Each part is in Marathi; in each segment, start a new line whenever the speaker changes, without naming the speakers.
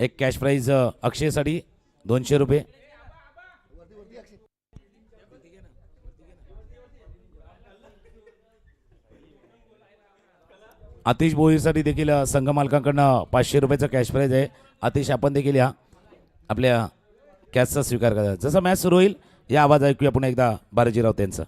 एक कॅश प्राईज अक्षयसाठी 200 रुपये. आतिश भोईरसाठी देखील संघ मालकांकडनं 500 रुपयाचा कॅश प्राईज आहे. आतिश आपण देखील या आपल्या कॅशचा स्वीकार करा. जसं मॅच सुरू होईल या आवाज ऐकूया पुन्हा एकदा बालाजी राऊत यांचा.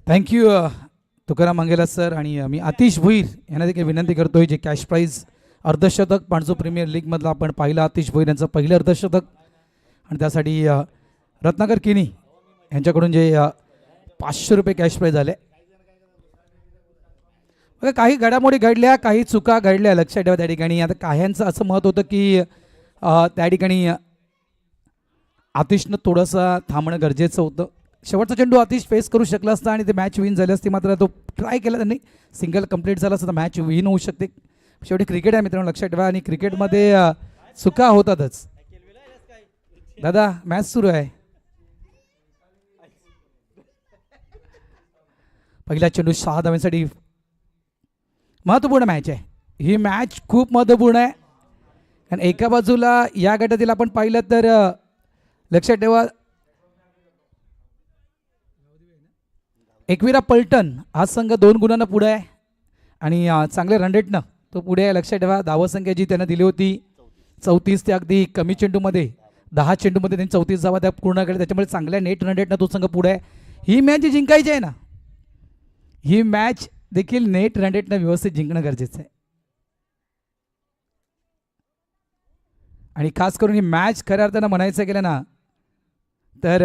Thank you Tukaram Mangela sir. आणि मी आतिश भोईर यांना देखील विनंती करतोय जे कॅश प्राईज अर्धशतक पाणजू प्रीमियर लीगमधलं आपण पाहिलं आतिश भोईर यांचं पहिलं अर्धशतक आणि त्यासाठी रत्नाकर किनी यांच्याकडून जे 500 रुपये कॅश प्राईज आले. बघा काही घडामोडी घडल्या, काही चुका घडल्या, लक्षात ठेवा त्या ठिकाणी. आता काह्यांचं असं मत होतं की त्या ठिकाणी आतिशनं थोडंसं थांबणं गरजेचं होतं. शेवटचा चेंडू आतिश फेस करू शकला असता आणि ते मॅच विन झाली असती, मात्र तो ट्राय केला त्यांनी, सिंगल कंप्लीट झाला असता तर मॅच विन होऊ शकते. शेवटी क्रिकेट आहे मित्रांनो, लक्षात ठेवा. आणि क्रिकेटमध्ये चुका होतातच. दादा मॅच सुरू आहे. पहिला चेंडू 6 धावांसाठी. महत्त्वपूर्ण मॅच आहे ही. मॅच खूप महत्त्वपूर्ण आहे कारण एका बाजूला या गटातील आपण पाहिलं तर लक्षात ठेवा एकविरा पलटण हा संघ 2 गुणांना पुढे आहे आणि चांगल्या रन रेटनं तो पुढे आहे. लक्षात ठेवा धावसंख्या जी त्यांना दिली होती 34 ते अगदी कमी चेंडूमध्ये 10 चेंडूमध्ये त्यांनी 34 धावा त्या पूर्ण केल्या, त्याच्यामुळे चांगल्या नेट रन रेटनं तो संघ पुढे आहे. ही मॅच जी जिंकायची आहे ना, ही मॅच देखील नेट रन रेटनं व्यवस्थित जिंकणं गरजेचं आहे. आणि खास करून ही मॅच खऱ्या अर्थानं म्हणायचं गेलं ना तर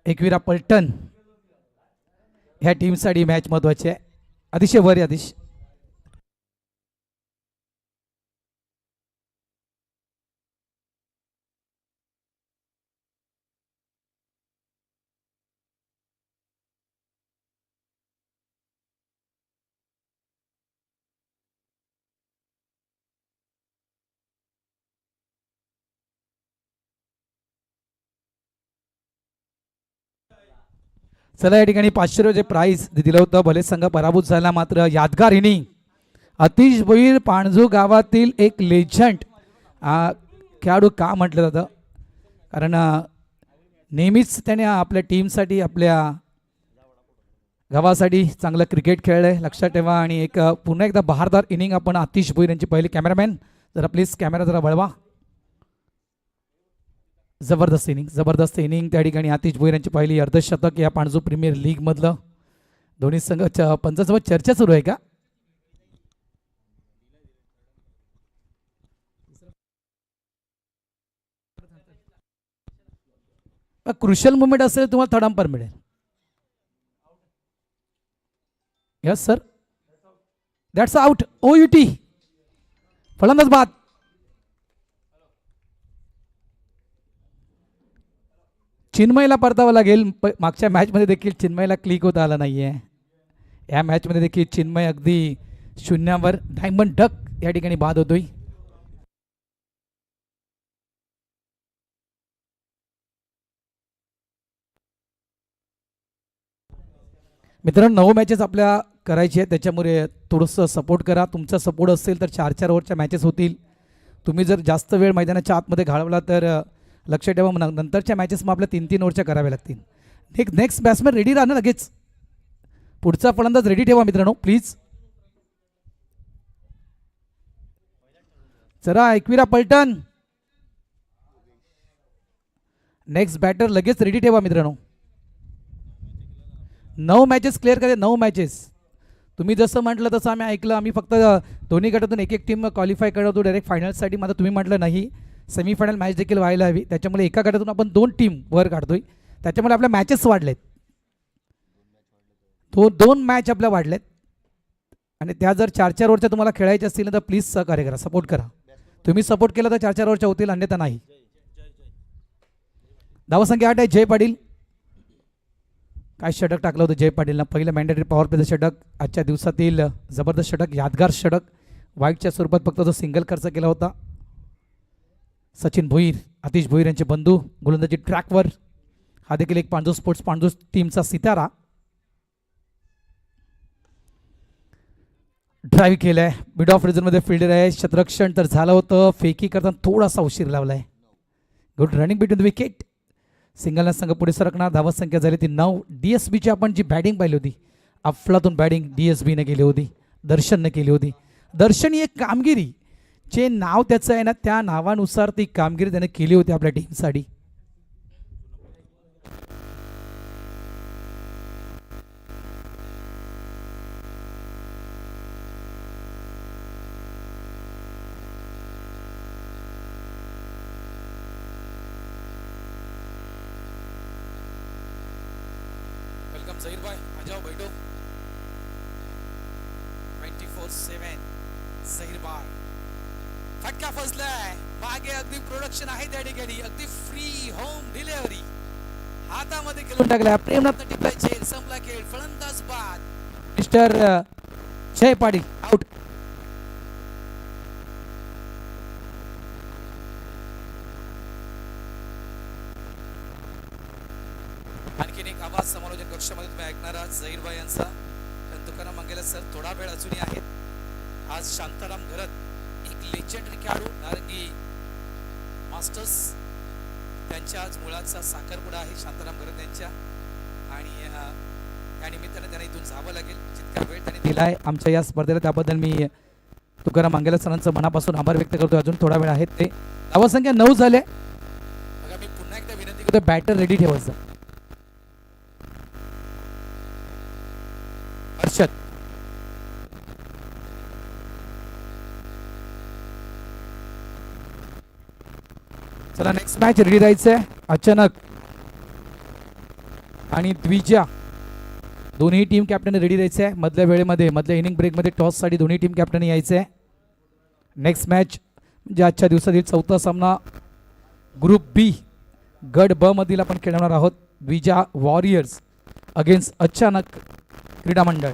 एकविरा पलटण ह्या टीमसाठी मॅच महत्त्वाची आहे. अतिशय वर आहे आतिश. चला या ठिकाणी 500 रुपये प्राईज दिलं होतं. भले संघ पराभूत झाला मात्र यादगार इनिंग. आतिश भोईर पाणजू गावातील एक लेजंड खेळाडू का म्हटलं जातं कारण नेहमीच त्याने आपल्या टीमसाठी आपल्या गावासाठी चांगलं क्रिकेट खेळलं आहे. लक्षात ठेवा. आणि एक पुन्हा एकदा बहारदार इनिंग आपण आतिश भोईर यांची पहिली. कॅमेरामॅन जरा प्लीज कॅमेरा जरा वळवा. जबरदस्त इनिंग, जबरदस्त इनिंग त्या ठिकाणी आतिश भोईर यांची पहिली अर्धशतक या पाणजू प्रीमियर लीगमधलं. दोन्ही संघ पंचासोबत चर्चा सुरू आहे का? क्रुशियल मुवमेंट असेल तुम्हाला थर्ड अंपायर मिळेल. Yes sir, that's out. OUT फलंदाज बाद. चिन्मयला परतावं लागेल. मागच्या मॅचमध्ये देखील चिन्मयला क्लिक होता आला नाही आहे. या मॅचमध्ये देखील चिन्मय अगदी शून्यावर डायमंड डक या ठिकाणी बाद होतोय. मित्रांनो 9 मॅचेस आपल्या करायची आहे, त्याच्यामुळे थोडंसं सपोर्ट करा. तुमचा सपोर्ट असेल तर 4-4 ओव्हरच्या मॅचेस होतील. तुम्ही जर जास्त वेळ मैदानाच्या आतमध्ये घालवला तर लक्षात ठेवा नंतरच्या मॅचेस मग आपल्या 3-3 ओव्हरच्या कराव्या लागतील. नेक्स्ट बॅट्समॅन रेडी राहा ना लगेच. पुढचा फलंदाज रेडी ठेवा मित्रांनो प्लीज. चला एकविरा पलटण नेक्स्ट बॅटर लगेच रेडी ठेवा मित्रांनो. 9 मॅचेस क्लिअर करायचे. 9 मॅचेस तुम्ही जसं म्हटलं तसं आम्ही ऐकलं. आम्ही फक्त दोन्ही गटातून एक टीम क्वालिफाय करत होतो डायरेक्ट फायनलसाठी. मात्र तुम्ही म्हटलं नाही सेमीफायनल मॅच देखील व्हायला हवी, त्याच्यामुळे एका गटातून आपण 2 टीम वर काढतोय. त्याच्यामुळे आपल्या मॅचेस वाढलेत. 2 मॅच आपल्या वाढलेत. आणि त्या जर 4-4 ओव्हरच्या तुम्हाला खेळायच्या असतील ना तर प्लीज सहकार्य करा, सपोर्ट करा. तुम्ही सपोर्ट केला तर 4-4 ओव्हरच्या होतील, अन्यथा नाही. धावसंख्या 8 आहे. जय पाटील काय षटक टाकलं होतं जय पाटीलनं, पहिलं मॅन्डेटरी पॉवर प्लेचं षटक, आजच्या दिवसातील जबरदस्त षटक, यादगार षटक. वाईटच्या स्वरूपात फक्त जो सिंगल खर्च केला होता. सचिन भोईर, आतिश भोईर यांचे बंधू गोलंदाजी ट्रॅकवर. हा देखील एक पांडू स्पोर्ट्स पांडू टीमचा सितारा. ड्राईव्ह केलाय, मिड ऑफ रिझनमध्ये फिल्डर आहे. क्षेत्ररक्षण तर झालं होतं, फेकी करताना थोडासा उशीर लावलाय. Good running between the wicket. सिंगलनं संघ पुढे सरकणार. धावत संख्या झाली ती 9. DSBची आपण जी बॅटिंग पाहिली होती, अफलातून बॅटिंग DSBने केली होती, दर्शनने केली होती. दर्शन ही एक कामगिरी, जे नाव त्याचं आहे ना त्या नावानुसार ती कामगिरी त्याने केली होती आपल्या टीमसाठी. वेलकम झहीर भाई, आ जाओ बैठो. 24/7 झहीर भाई. फटका फसलाय, मागे अगदी प्रोडक्शन आहे त्या ठिकाणी, अगदी फ्री होम डिलिव्हरी हातामध्ये खेळून टाकलाय. प्रेमनाथ टिपलाय झेल, संपला खेळ. फलंदाज बाद मिस्टर जय पाटील आउट. आणखीन एक आवाज समालोचन कक्षामध्ये तुम्ही ऐकणार आहात झहीरभाई यांचा. कारण तुकाराम मंगेला सर थोडा वेळ अजूनही आहेत. आज शांताराम घरत, एक लेजेंडरी खेळाडू, नारंगी मास्टर्स त्यांच्या आज मुळाचा साखरपुडा आहे शांताराम घरत यांच्या. आणि त्या निमित्ताने त्यांना इथून जावं लागेल. जितका वेळ त्यांनी दिलाय आमच्या या स्पर्धेला त्याबद्दल मी तुकाराम मंगेला सरांचं मनापासून आभार व्यक्त करतो. अजून थोडा वेळ आहे. ते धावसंख्या 9 झाले. बघा मी पुन्हा एकदा विनंती करतो, बॅटर रेडी ठेवायचं. हर्षद चला नेक्स्ट मॅच रेडी राहायचंय. अचानक आणि द्विजा दोन्ही टीम कॅप्टन रेडी राहायचं आहे. मधल्या वेळेमध्ये मधल्या इनिंग ब्रेकमध्ये टॉससाठी दोन्ही टीम कॅप्टन यायचं आहे. नेक्स्ट मॅच म्हणजे आजच्या दिवसातील चौथा सामना ग्रुप बी गट ब मधील आपण खेळणार आहोत. द्विजा वॉरियर्स अगेन्स्ट अचानक क्रीडा मंडळ.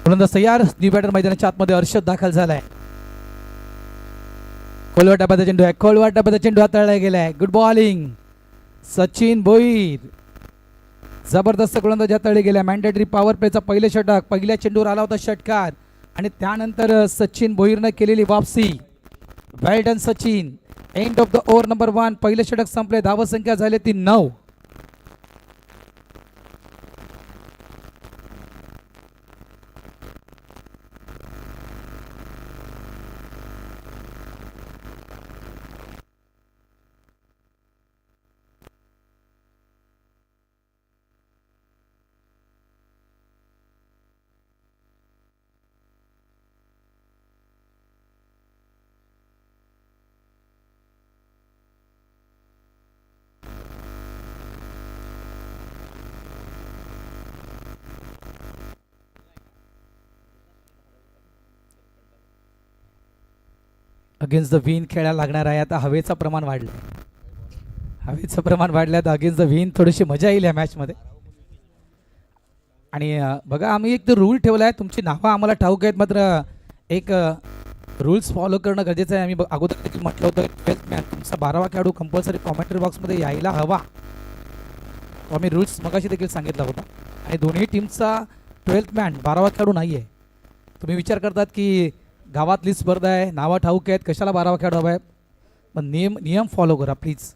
गोलंदाज तयार. न्यू बॅटर मैदानाच्या आतमध्ये हर्षद दाखल झालाय. खोलवर टप्प्याचा चेंडू आहे, खोलवर टप्प्याचा चेंडू हाताळला गेलाय. Good bowling Sachin Bhoir. जबरदस्त गोलंदाज हाताळले गेला. मॅन्डेटरी पॉवर प्लेचा पहिले षटक, पहिल्या चेंडूवर आला होता षटकार आणि त्यानंतर सचिन भोईरनं केलेली वापसी. Well done Sachin. End of the over number 1. पहिले षटक संपले. धावसंख्या झाली ती 9. अगेन्स्ट द विन खेळायला लागणार आहे. आता हवेचं प्रमाण वाढलं, हवेचं प्रमाण वाढलं तर अगेन्स्ट द विन थोडीशी मजा येईल या मॅचमध्ये. आणि बघा आम्ही एक तर रूल ठेवला आहे, तुमची नावं आम्हाला ठाऊक आहेत, मात्र एक रूल्स फॉलो करणं गरजेचं आहे. आम्ही अगोदर देखील म्हटलं होतं 12th मॅच तुमचा 12वा खेळाडू कंपल्सरी कॉमेंट्री बॉक्समध्ये यायला हवा. तो आम्ही रूल्स मगाशी देखील सांगितला होता. आणि दोन्ही टीमचा 12th मॅन 12वा खेळाडू नाही आहे. तुम्ही विचार करतात की गावातली स्पर्धा आहे, नावं ठाऊक आहेत, कशाला 12वा खेळाडू हवा आहे. पण नियम फॉलो करा प्लीज.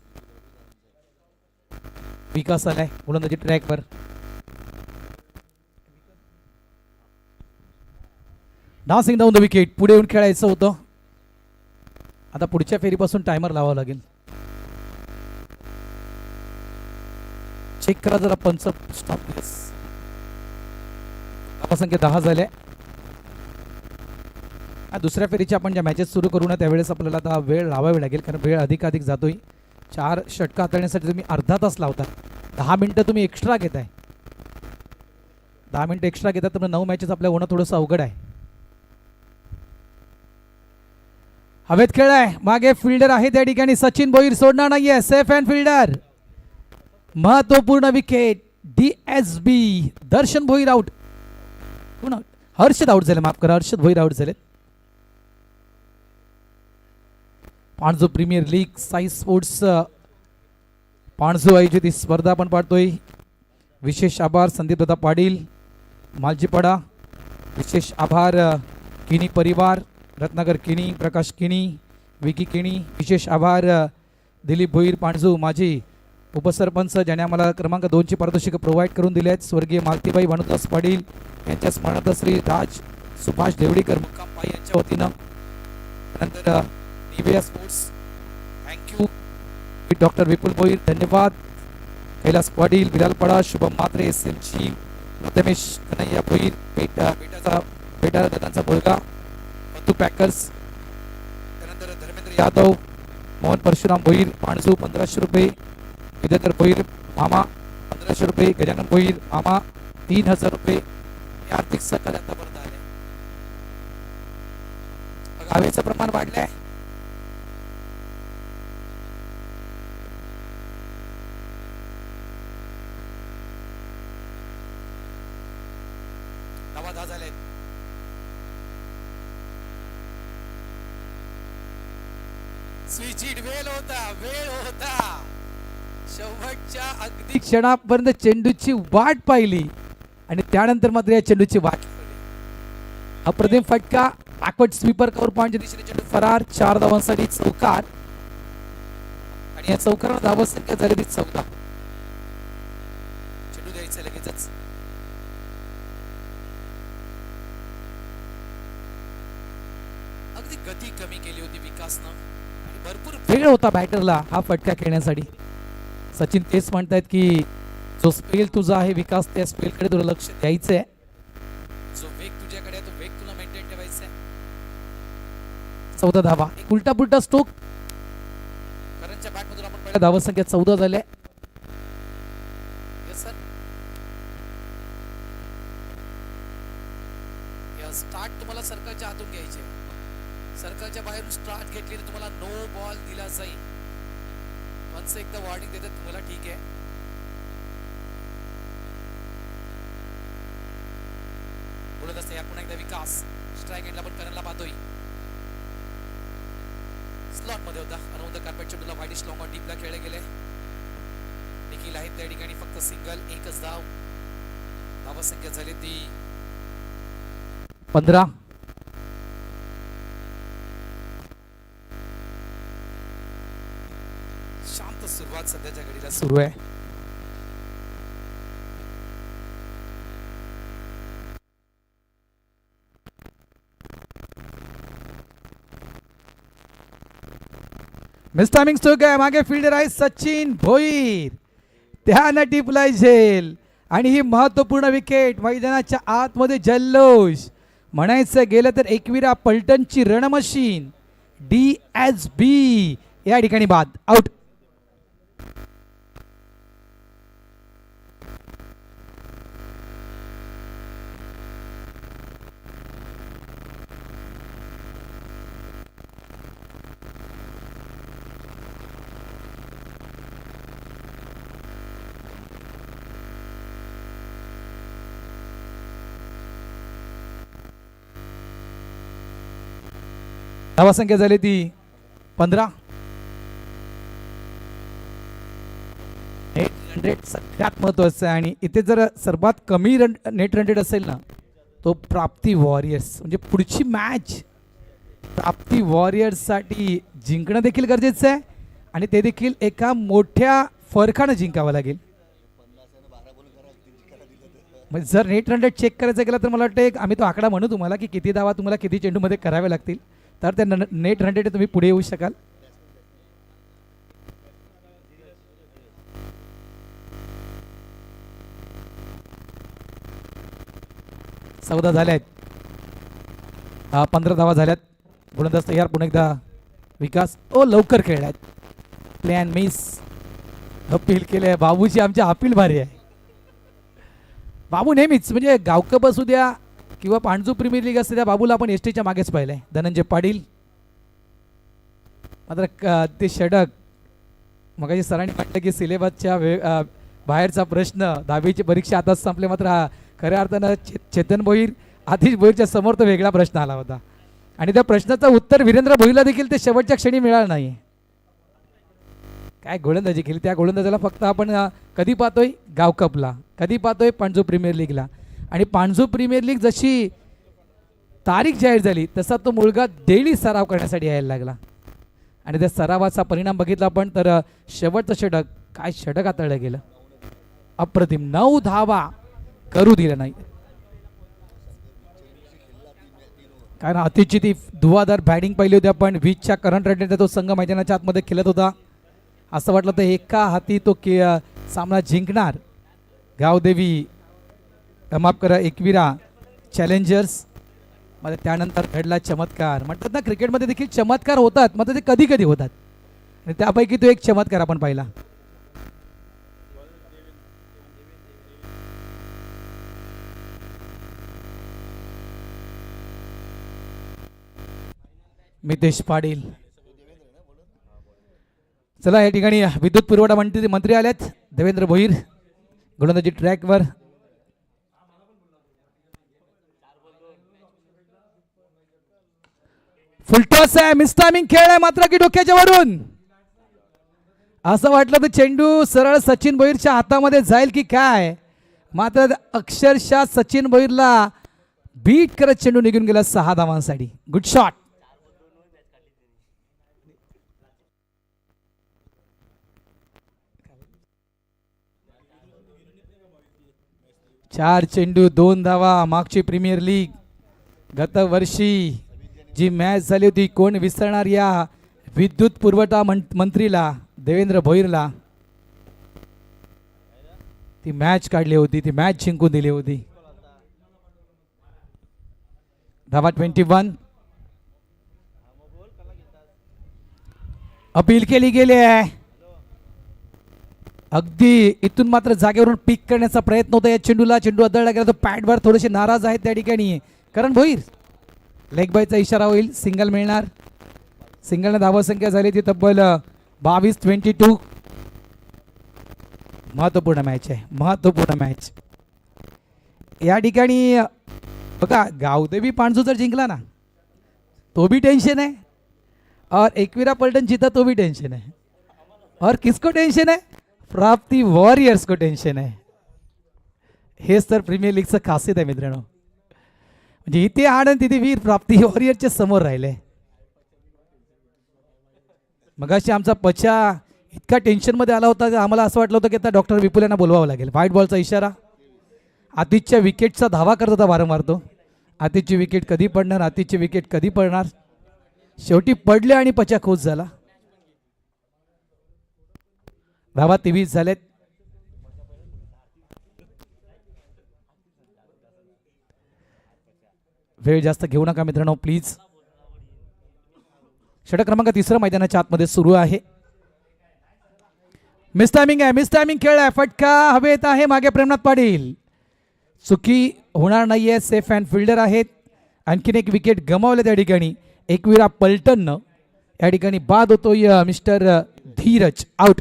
विकास आलाय गोलंदाजी ट्रॅकवर. Dancing down the wicket. पुढे येऊन खेळायचं होतं. आता पुढच्या फेरीपासून टायमर लावावं लागेल. चेक करा जरा पंच स्टॉप. संख्या 10 झाल्या. दुसऱ्या फेरीची आपण ज्या मॅचेस सुरू करू ना त्यावेळेस आपल्याला आता वेळ लावावी लागेल, कारण वेळ अधिकाधिक जातोय. 4 षटकं हाताळण्यासाठी तुम्ही अर्धा तास लावता. 10 मिनिटं तुम्ही एक्स्ट्रा घेताय, 10 मिनिटं एक्स्ट्रा घेतात, तर 9 मॅचेस आपल्या होणं थोडंसं अवघड आहे. हवेत खेळ आहे, मागे फिल्डर आहे त्या ठिकाणी सचिन भोईर सोडणार नाहीये, सेफ अँड फिल्डर. महत्वपूर्ण विकेट, DSB दर्शन भोईर आउट, हर्षद आउट झाले, माफ करा, हर्षद भोईर आउट झाले. पाणजो प्रीमियर लीग साई स्पोर्ट्स पाणजो आयोजित ही स्पर्धा आपण पाहतोय. विशेष आभार संदीप दादा पाटील मालजीपाडा, विशेष आभार किनी परिवार, रत्नाकर किनी, प्रकाश किनी, विकी किनी, विशेष आभार दिलीप भोईर पाणजू माजी उपसरपंच ज्याने आम्हाला क्रमांक 2ची पारितोषिकं प्रोव्हाइड करून दिले आहेत. स्वर्गीय मालतीबाई भानुदास पाटील यांच्या स्मरणार्थ श्री राज सुभाष देवडीकर मुक्कामपाई यांच्या वतीनं, नंतर निवेया स्पोर्ट्स थँक्यू, डॉक्टर विपुल भोईर धन्यवाद, कैलास पाटील, बिलालपाडा, शुभम मात्रे, SMG, प्रथमेश कन्हैया भोईर, बेटा दादांचा मुलगा, मधु पॅकर्स, त्यानंतर धर्मेंद्र यादव, मोहन परशुराम भोईर पाणजू 1500 रुपये, विद्याधर भोईर मामा 1500 रुपये, गजानन भोईर मामा 3000 रुपये. हे आर्थिक सहकार्य आतापर्यंत आले. हवेचं प्रमाण वाढलंय. झाले स्विचिड वेळ होता शेवटच्या अगदी क्षणापर्यंत चेंडूची वाट पाहिली आणि त्यानंतर मात्र या चेंडूची वाट. अप्रतिम फटका, बॅकवर्ड स्वीपर, कव्हर पॉइंटच्या दिशेने चेंडू फरार, 4 धावांसाठी चौकार आणि या चौकारावर धावा संख्या झाली ती 14. चेंडू द्यायचं लगेचच. अगदी गती कमी केली होती विकासनं आणि भरपूर वेळ होता बॅटरला हा फटका खेळण्यासाठी. सचिन तेच म्हणतायत की जो स्पेल तुझा आहे विकास, त्या स्पेलकडे तुला लक्ष द्यायचं आहे. जो वेग तुझ्याकडे आहे तो वेग तुला मेंटेन ठेवायचा आहे. 14 धावा, एक उलटा पुलटा स्ट्रोक करंजच्या बॅट मधून आपण पहिल्या धावा संख्या 14 झाल्या. यस सर, या स्टार्ट तुम्हाला सर्कलच्या आतून घ्यायचे. सर्कलच्या बाहेरून स्टार्ट घेतली तर तुम्हाला नो बॉल दिला जाईल. वन्स एकदा वॉर्निंग देतात तुम्हाला, ठीक आहे. बोलत असते या पुन्हा एकदा विकास स्ट्राइक एंडला पण करायला पाहतोय. स्लॉट मध्ये होता अराउंड द कार्पेट, चेंडूला वाईडिश लॉंग ऑन डीपला खेळले गेले. निखिल आहेत त्या ठिकाणी फक्त सिंगल, एकच धाव. धावा संख्या झाली ती 15. शांत सुरुवात सध्याच्या घडीला सुरू आहे. मिस टायमिंग स्ट्रोक आहे, मागे फिल्डर आहे सचिन भोईर, त्यानं टिपलाय झेल आणि ही महत्वपूर्ण विकेट. मैदानाच्या आतमध्ये जल्लोष म्हणायचं गेलं तर एकविरा पलटणची रणमशीन DSB या ठिकाणी बाद, आउट. धावा संख्या झाली ती 15. नेट रन रेट सगळ्यात महत्वाचं आहे आणि इथे जर सर्वात कमी नेट रन रेट असेल ना तो प्राप्ती वॉरियर्स, म्हणजे पुढची मॅच प्राप्ती वॉरियर्ससाठी जिंकणं देखील गरजेचं आहे आणि ते देखील एका मोठ्या फरकानं जिंकावं लागेल. म्हणजे जर नेट रन रेट चेक करायचं गेलं तर मला वाटतं एक आम्ही तो आकडा म्हणू तुम्हाला की किती धावा तुम्हाला किती चेंडूमध्ये करावे लागतील, तर त्या नेट रन रेट तुम्ही पुढे येऊ शकाल. चौदा झाल्यात, 15 धावा झाल्यात. गोलंदाज तयार, पुन्हा एकदा विकास. लवकर खेळल्यात, प्लॅन मिस. अपील केले बाबूची, आमच्या अपील भारी आहे. बाबू नेहमीच म्हणजे गावकप असू द्या किंवा पांडू प्रीमियर लीग असते, त्या बाबूला आपण एस टीच्या मागेच पाहिलंय. धनंजय पाटील मात्र ते षटक मगाशी सरांनी म्हटलं की सिलेबसच्या बाहेरचा प्रश्न, 10वीची परीक्षा आताच संपले, मात्र खऱ्या अर्थानं चेतन भोईर आतिश भोईरच्या समोर तो वेगळा प्रश्न आला होता आणि त्या प्रश्नाचं उत्तर वीरेंद्र भोईरला देखील ते शेवटच्या क्षणी मिळालं नाही. काय गोलंदाजी केली त्या गोलंदाजाला फक्त आपण कधी पाहतोय गावकपला, कधी पाहतोय पांजू प्रीमियर लीगला. आणि पांजू प्रीमियर लीग जशी तारीख जाहीर झाली तसा तो मुलगा डेली सराव करण्यासाठी यायला लागला आणि त्या सरावाचा परिणाम बघितला आपण तर शेवटचं षटक, काय षटक हाताळलं गेलं, अप्रतिम. 9 धावा करू दिल्या नाही, कारण अतिशय ती धुवाधार बॅटिंग पाहिली होती आपण. 20च्या करंट रेटने तो संघ मैदानाच्या आतमध्ये खेळत होता. असं वाटलं तर एका हाती तो सामना जिंकणार. गावदेवी माफ करा, एकविरा चॅलेंजर्स मध्ये त्यानंतर घडला चमत्कार. म्हणतात ना क्रिकेटमध्ये देखील चमत्कार होतात, मात्र ते कधी कधी होतात आणि त्यापैकी तो एक चमत्कार आपण पाहिला. मितेश पाटील. चला या ठिकाणी विद्युत पुरवठा मंत्री आलेत. देवेंद्र भोईर गोलंदाजी ट्रॅकवर. फुलटॉस आहे, मिसटायमिंग खेळ आहे मात्र की डोक्याच्या वरून. असं वाटलं तर चेंडू सरळ सचिन भोईरच्या हातामध्ये जाईल की काय, मात्र अक्षरशः सचिन भोईरला बीट करत चेंडू निघून गेला 6 धावांसाठी. Good shot. चार चेंडू 2 धावा. मागची प्रीमियर लीग गत वर्षी जी मॅच झाली होती, कोण विसरणार या विद्युत पुरवठा मंत्रीला देवेंद्र भोईरला. ती मॅच काढली होती, ती मॅच जिंकून दिली होती. धावा 21. अपील केली गेली आहे. अगदी इथून मात्र जागेवरून पिक करण्याचा प्रयत्न होता या चेंडूला. चेंडू अदळला गेला, तो पॅडवर थोडेसे नाराज आहेत त्या ठिकाणी करण भोईर. लेग बायचा इशारा होईल, सिंगल मिळणार. सिंगलने धावा संख्या झाली ती तब्बल 22-22. महत्वपूर्ण मॅच आहे, महत्वपूर्ण मॅच या ठिकाणी. बघा गावदेवी पांजू जर जिंकला ना तो भी टेंशन है, और एकविरा पलटन जीता तो भी टेंशन है, और किसको टेंशन है, प्राप्ती वॉरियर्स को टेंशन है. हेच तर प्रीमियर लीगचं खासियत आहे मित्रांनो. म्हणजे इथे आनंद तिथे वीर प्राप्ती वॉरियरच्या समोर राहिले. मगाशी आमचा पचा इतका टेन्शनमध्ये आला होता की आम्हाला असं वाटलं होतं की आता डॉक्टर विपुल यांना बोलवावं लागेल. व्हाईट बॉलचा इशारा. आतिशच्या विकेटचा धावा करत होता वारंवार तो. आतिशची विकेट कधी पडणार, आतिशची विकेट कधी पडणार. शेवटी पडले आणि पचा खुश झाला. धावा 23 झालेत. वेळ जास्त घेऊ नका मित्रांनो प्लीज. षटक क्रमांक 3 मैदानाच्या आतमध्ये सुरू आहे. मिस टायमिंग आहे, मिस टायमिंग खेळ आहे. फटका हवेत आहे. मागे प्रेमनाथ पाटील. चुकी होणार नाहीये, सेफ अँड फिल्डर आहेत. आणखीन एक विकेट गमावले त्या ठिकाणी. एकविरा पलटन या ठिकाणी बाद होतोय. Mister Dheeraj out.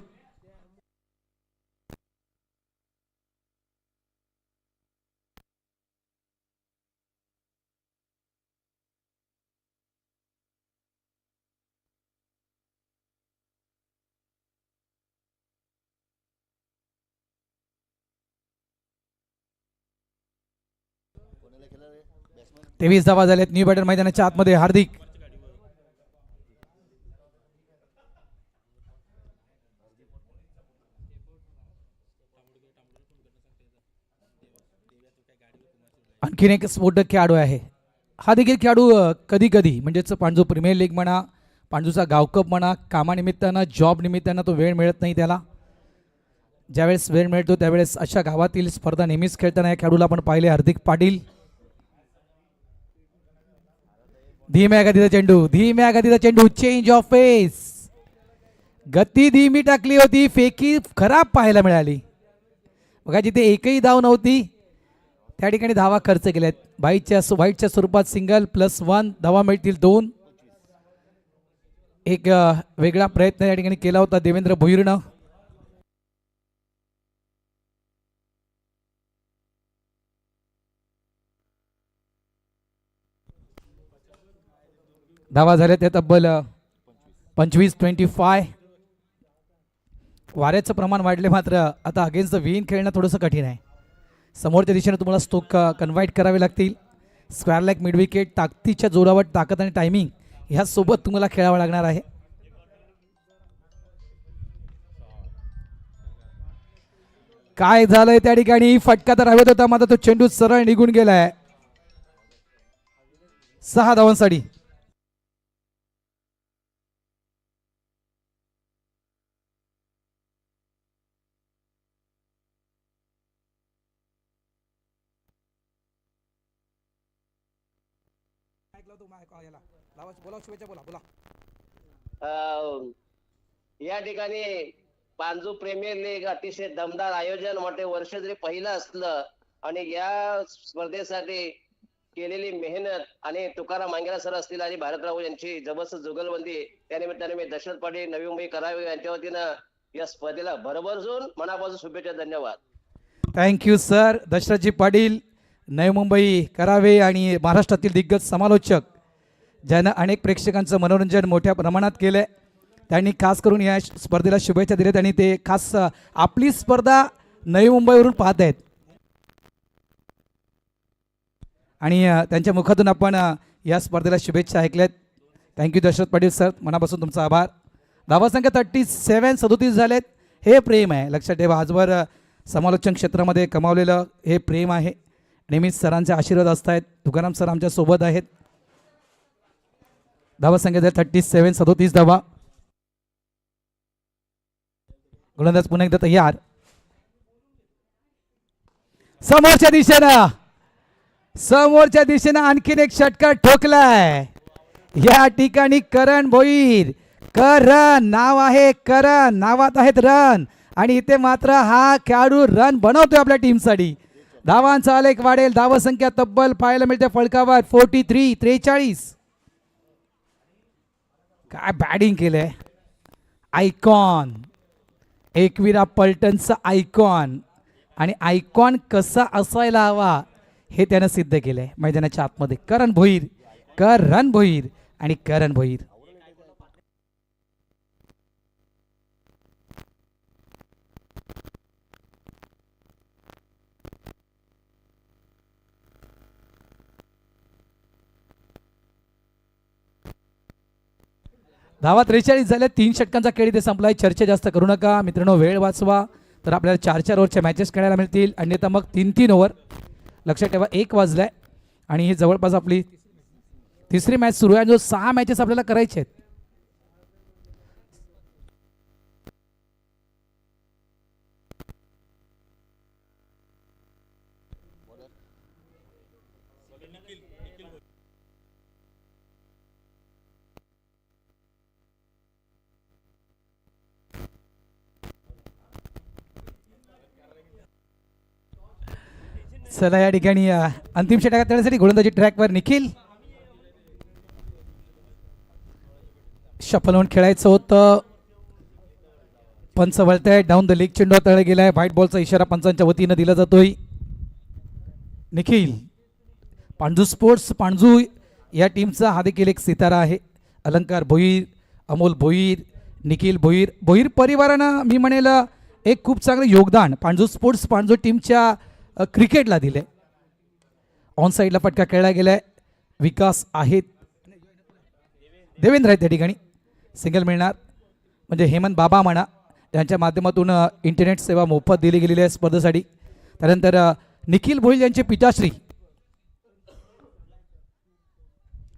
तेवीस धावा झाल्यात. न्यू बॅटर मैदानाच्या आतमध्ये हार्दिक. आणखीन एक स्फोटक खेळाडू आहे. हा देखील खेळाडू कधी कधी म्हणजेच पांडू प्रीमियर लीग म्हणा, पांडूचा गावकप म्हणा, कामानिमित्तानं जॉब निमित्तानं तो वेळ मिळत नाही त्याला. ज्यावेळेस वेळ मिळतो त्यावेळेस अशा गावातील स्पर्धा नेहमीच खेळताना या खेळाडूला आपण पाहिले. हार्दिक पाटील. धीम्या गतीचा चेंडू, धीम्या गतीचा चेंडू. Change of face. गती धीमी टाकली होती, फेकी खराब पाहायला मिळाली. बघा जिथे एकही धाव नव्हती त्या ठिकाणी धावा खर्च केल्यात. वाईटच्या स्वरूपात सिंगल +1 धावा मिळतील 2. एक वेगळा प्रयत्न या ठिकाणी केला होता देवेंद्र भोईरनं. धावा झाल्या त्या तब्बल 25-25. वाऱ्याचं प्रमाण वाढले मात्र आता अगेन्स्ट द विन खेळणं थोडंसं कठीण आहे. समोरच्या दिशेने तुम्हाला स्टोक कन्व्हाइट करावे लागतील. स्क्वेअर लेग मिड विकेट ताकदीच्या जोरावर ताकद आणि टायमिंग ह्यासोबत तुम्हाला खेळावं लागणार आहे. काय झालंय त्या ठिकाणी, फटका तर हवेत होता मात्र तो चेंडू सरळ निघून गेलाय. 6 धावांसाठी.
या ठिकाणी पांजू प्रीमियर लीग अतिशय दमदार आयोजन मोठे वर्ष जरी पहिलं असलं आणि या स्पर्धेसाठी केलेली मेहनत आणि तुकाराम मांगेला सर असतील आणि भारतराव यांची जबरदस्त जुगलबंदी त्यानिमित्ताने मी दशरथ पाटील नवी मुंबई करावे यांच्या वतीनं या स्पर्धेला भरभरून मनापासून शुभेच्छा. धन्यवाद.
Thank you sir. दशरथजी पाटील नवी मुंबई करावे आणि महाराष्ट्रातील दिग्गज समालोचक ज्यानं अनेक प्रेक्षकांचं मनोरंजन मोठ्या प्रमाणात केलं आहे, त्यांनी खास करून या स्पर्धेला शुभेच्छा दिल्यात आणि ते खास आपली स्पर्धा नवी मुंबईवरून पाहत आहेत आणि त्यांच्या मुखातून आपण या स्पर्धेला शुभेच्छा ऐकल्यात. थँक्यू दशरथ पाटील सर, मनापासून तुमचा आभार. धावासंख्या 37-37 झालेत. हे प्रेम आहे, लक्षात ठेवा. आजवर समालोचन क्षेत्रामध्ये कमावलेलं हे प्रेम आहे. नेहमीच सरांचे आशीर्वाद असत आहेत. तुकाराम सर आमच्या सोबत आहेत. धावासंख्या 37-37 धावा. गोलंदाज पुन्हा एकदा तयार. समोरच्या दिशेनं आणखीन एक षटकार ठोकलाय. या ठिकाणी करण भोईर, करण नाव आहे, करण नावात आहेत रन आणि इथे मात्र हा खेळाडू रन बनवतोय आपल्या टीमसाठी. धावांचा आलेख वाढेल. धावसंख्या तब्बल पाहायला मिळते फळकावर 43-43. काय बॅटिंग केलंय. आयकॉन, एकविरा पलटणचा आयकॉन आणि आयकॉन कसा असायला हवा हे त्यानं सिद्ध केलंय मैदानाच्या आतमध्ये. करण भोईर आणि करण भोईर. धावा 43 झाल्या. 3 षटकांचा खेळ इथे संपलाय. चर्चा जास्त करू नका मित्रांनो, वेळ वाचवा. तर आपल्याला 4-4 ओव्हरच्या मॅचेस खेळायला मिळतील, अन्यथा मग 3-3 ओव्हर. लक्षात ठेवा 1 वाजलाय आणि ही जवळपास आपली तिसरी मॅच सुरू आहे. जो 6 मॅचेस आपल्याला करायचे आहेत. चला या ठिकाणी अंतिम षटकात येण्यासाठी गोलंदाजी ट्रॅकवर निखिल. शफल होऊन खेळायचं होतं. पंच वळताय. डाऊन द लेग चेंडू तळे गेलाय. व्हाईट बॉलचा इशारा पंचांच्या वतीनं दिला जातोय. निखिल पांजू स्पोर्ट्स पांजू या टीमचा हा देखील एक सितारा आहे. अलंकार भोईर, अमोल भोईर, निखिल भोईर. भोईर परिवारानं मी म्हणेल एक खूप चांगलं योगदान पांजू स्पोर्ट्स पांजू टीमच्या क्रिकेटला दिले. ऑन साईडला फटका खेळला गेलाय. विकास आहेत, देवेंद्र आहेत त्या ठिकाणी. सिंगल मिळणार म्हणजे हेमंत बाबा म्हणा, त्यांच्या माध्यमातून इंटरनेट सेवा मोफत दिली गेलेली आहे स्पर्धेसाठी. त्यानंतर निखिल भोईर यांचे पिताश्री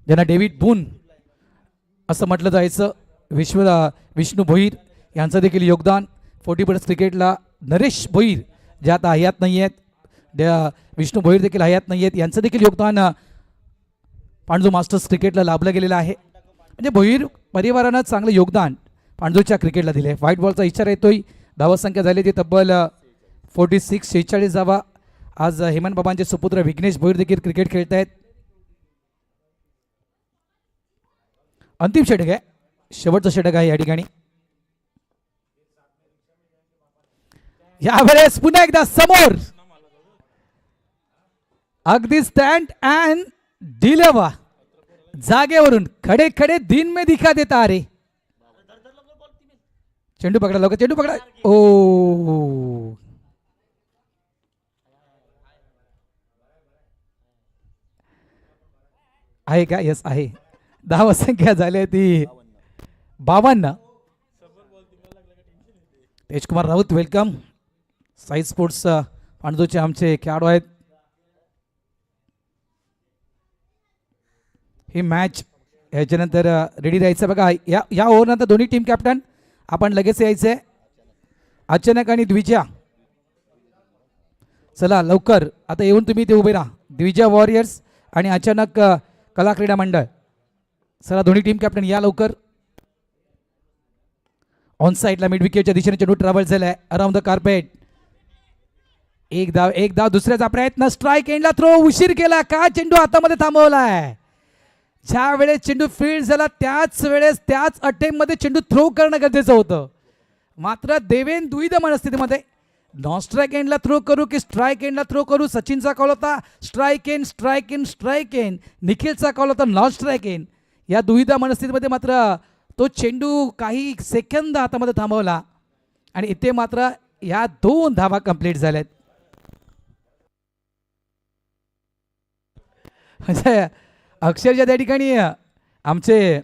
ज्यांना डेव्हिड बून असं म्हटलं जायचं, विष्णू भोईर यांचं देखील योगदान 40+ क्रिकेटला. नरेश भोईर जे आता हयात नाही आहेत, विष्णू भोईर देखील हयात नाही आहेत, यांचं देखील योगदान पांजू मास्टर्स क्रिकेटला लाभलं गेलेलं आहे. म्हणजे भोईर परिवारानं चांगलं योगदान पांडूच्या क्रिकेटला दिले. व्हाईट बॉलचा इशारा येतोय. धावसंख्या झाली ती तब्बल 46, 46 धावा. आज हेमंत बाबांचे सुपुत्र विघ्नेश भोईर देखील क्रिकेट खेळत आहेत. अंतिम षटक आहे, शेवटचं षटक आहे या ठिकाणी. यावेळेस पुन्हा एकदा समोर अगदी स्टँड अँड डिलेवा जागेवरून खडे खडे दिन में दिखा देता. अरे चेंडू पकडा लवकर, चेंडू पकडा. ओ आहे का? यस आहे. धावसंख्या झाली ती 52. तेजकुमार राऊत वेलकम. साई स्पोर्ट्स पांडूचे आमचे खेळाडू आहेत. ही मॅच याच्यानंतर रेडी राहायचं बघा. या ओव्हरनंतर दोन्ही टीम कॅप्टन आपण लगेच यायचंय. अचानक आणि द्विजा, चला लवकर आता येऊन तुम्ही ते उभे राहा. द्विजा वॉरियर्स आणि अचानक कला क्रीडा मंडळ. चला दोन्ही टीम कॅप्टन या लवकर. ऑन साईडला मिड विकेटच्या दिशेने चेंडू ट्रॅव्हल झालाय अराउंड द कार्पेट. एक धाव दुसऱ्याचा प्रयत्न. स्ट्राईक एंडला थ्रो उशीर केला का? चेंडू हातामध्ये थांबवलाय. ज्या वेळेस चेंडू फील्ड झाला त्याच वेळेस त्याच अटेम्प्टमध्ये चेंडू थ्रो करणं गरजेचं होतं. मात्र देवेन द्विधा मनस्थितीमध्ये नॉन स्ट्राईक एंडला थ्रो करू की स्ट्राईक एंडला थ्रो करू. सचिनचा कॉल होता strike end, strike end, strike end. निखिलचा कॉल होता नॉन स्ट्राईक एंड. या दुविधा मनस्थितीमध्ये मात्र तो चेंडू काही सेकंद हातामध्ये थांबवला आणि इथे मात्र या 2 धावा कंप्लीट झाल्यात. म्हणजे अक्षरशः त्या ठिकाणी आमचे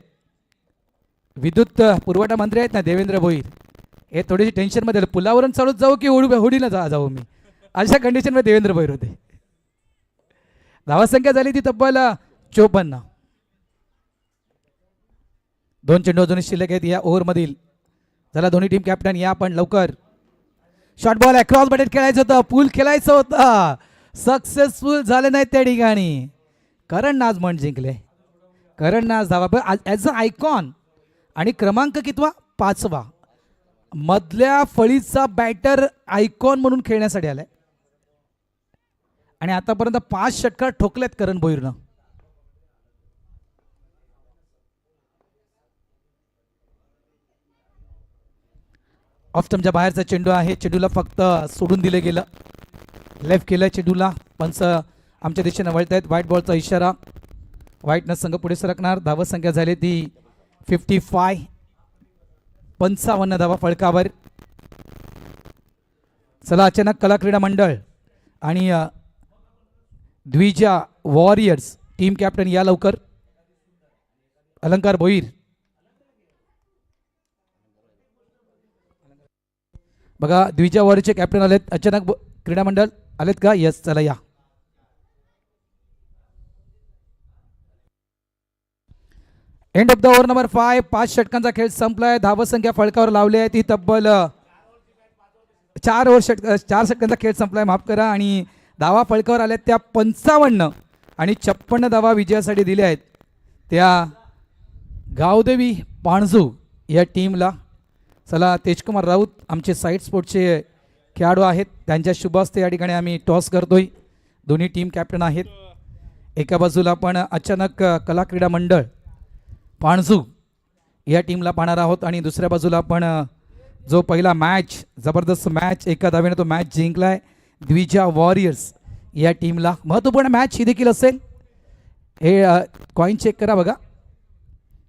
विद्युत पुरवठा मंत्री आहेत ना देवेंद्र भोईर, हे थोडीशी टेन्शनमध्ये आले. पुलावरून चालूच जाऊ की होडीला जाऊ मी, अशा कंडिशनमध्ये देवेंद्र भोईर होते. धावसंख्या झाली ती तब्बल 54. 2 चेंडू अजून शिल्लक आहेत या ओव्हरमधील. चला दोन्ही टीम कॅप्टन या आपण लवकर. शॉर्ट बॉल अक्रॉस बॅटेड खेळायचं होतं, पूल खेळायचं होतं, सक्सेसफुल झाले नाही त्या ठिकाणी. करण नाज म्हण जिंकले. करण नाज धावा ॲज अ आयकॉन आणि क्रमांक कितवा? 5वा. मधल्या फळीचा बॅटर आयकॉन म्हणून खेळण्यासाठी आलाय आणि आतापर्यंत 5 षटकार ठोकलेत करण भोईरनं. ऑफ स्टंपच्या बाहेरचा चेंडू आहे. चेंडूला फक्त सोडून दिलं गेलं. लेफ्ट केलं चेंडूला. पंच आमच्या दिशेने वळत आहेत. व्हाईट बॉलचा इशारा. व्हाईटनं संघ पुढे सरकणार. धावसंख्या झाली ती 55. 55 धावा फळकावर. चला अचानक कला क्रीडा मंडळ आणि द्विजा वॉरियर्स टीम कॅप्टन या लवकर. अलंकार भोईर बघा. द्विजा वॉरियरचे कॅप्टन आलेत. अचानक क्रीडा मंडळ आलेत का? यस. चला या. End of the over number 5. 5 षटकांचा खेळ संपलाय. धावसंख्या फळकावर लावली आहे ती तब्बल 4 षटकांचा खेळ संपलाय, माफ करा. आणि धावा फळकावर आल्या त्या 55 आणि 56 धावा विजयासाठी दिल्या आहेत त्या गावदेवी पाणजू या टीमला. चला तेजकुमार राऊत आमचे साईड स्पोर्टचे खेळाडू आहेत, त्यांच्या शुभ हस्ते या ठिकाणी आम्ही टॉस करतोय. दोन्ही टीम कॅप्टन आहेत. एका बाजूला आपण अचानक कला क्रीडा मंडळ पाणजू या टीमला पाहणार आहोत आणि दुसऱ्या बाजूला आपण जो पहिला मॅच, जबरदस्त मॅच, एका धावेने तो मॅच जिंकलाय द्विजा वॉरियर्स या टीमला. महत्त्वपूर्ण मॅच ही देखील असेल. हे कॉईन चेक करा बघा.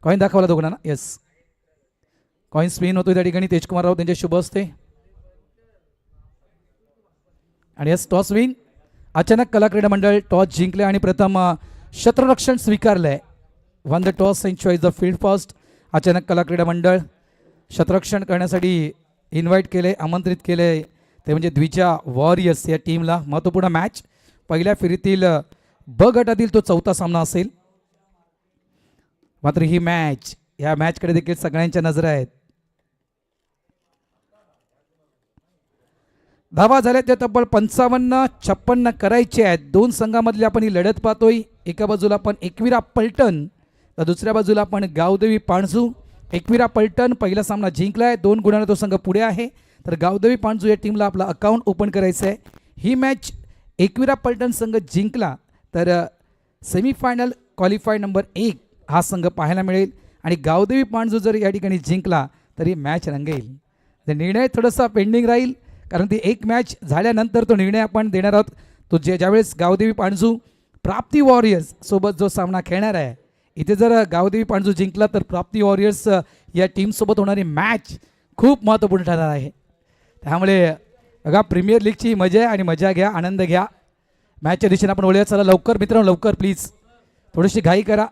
कॉईन दाखवला दोघांना. येस, कॉईन स्पिन होतो त्या ठिकाणी. तेजकुमार राऊत त्यांचे शुभ असते आणि यस टॉस विन. अचानक कला क्रीडा मंडळ टॉस जिंकले आणि प्रथम क्षेत्ररक्षण स्वीकारलंय. Won the toss and choice the field first. अचानक कला क्रीडा मंडळ क्षेत्ररक्षण करण्यासाठी इन्व्हाइट केले, आमंत्रित केले ते म्हणजे द्विजा वॉरियर्स या टीमला. महत्त्वपूर्ण मॅच, पहिल्या फेरीतील ब गटातील तो 4था सामना असेल. मात्र ही मॅच, या मॅचकडे देखील सगळ्यांच्या नजरा आहेत. धावा झाल्या त्या तब्बल 55-56 करायचे आहेत. 2 संघामधली आपण ही लढत पाहतोय. एका बाजूला आपण एकविरा पलटण तर दुसऱ्या बाजूला आपण गावदेवी पाणजू. एकविरा पलटण पहिला सामना जिंकलाय, 2 गुणांना तो संघ पुढे आहे. तर गावदेवी पांजू या टीमला आपला अकाउंट ओपन करायचं आहे. ही मॅच एकविरा पलटण संघ जिंकला तर सेमीफायनल क्वालिफाय नंबर 1 हा संघ पाहायला मिळेल आणि गावदेवी पांजू जर या ठिकाणी जिंकला तर ही मॅच रंगेल. निर्णय थोडासा पेंडिंग राहील कारण ती एक मॅच झाल्यानंतर तो निर्णय आपण देणार आहोत. तो ज्यावेळेस गावदेवी पांजू प्राप्ती वॉरियर्स सोबत जो सामना खेळणार आहे, इथे जर गावदेवी पांजू जिंकला तर प्राप्ती वॉरियर्स या टीमसोबत होणारी मॅच खूप महत्त्वपूर्ण ठरणार आहे. त्यामुळे बघा प्रीमियर लीगची मजा आहे आणि मजा घ्या, आनंद घ्या. मॅचच्या दिशेने आपण वळूया. चला लवकर मित्रांनो, लवकर प्लीज, थोडीशी घाई करा.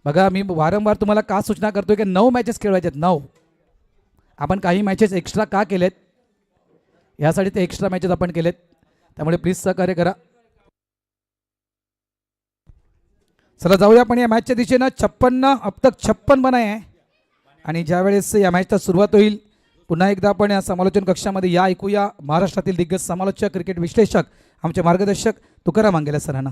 बघा मी वारंवार तुम्हाला का सूचना करतोय की 9 मॅचेस खेळवायचे आहेत. 9 आपण काही मॅचेस एक्स्ट्रा का केलेत, यासाठी ते एक्स्ट्रा मॅचेस आपण केलेत. त्यामुळे प्लीज सहकार्य करा. चला जाऊया आपण या मॅचच्या दिशेनं. 56 अब तक 56 बनाए आहे आणि ज्यावेळेस या मॅचला सुरुवात होईल पुन्हा एकदा आपण या समालोचन कक्षामध्ये या ऐकूया महाराष्ट्रातील दिग्गज समालोचक, क्रिकेट विश्लेषक, आमचे मार्गदर्शक तुकाराम वांगेले सरांना.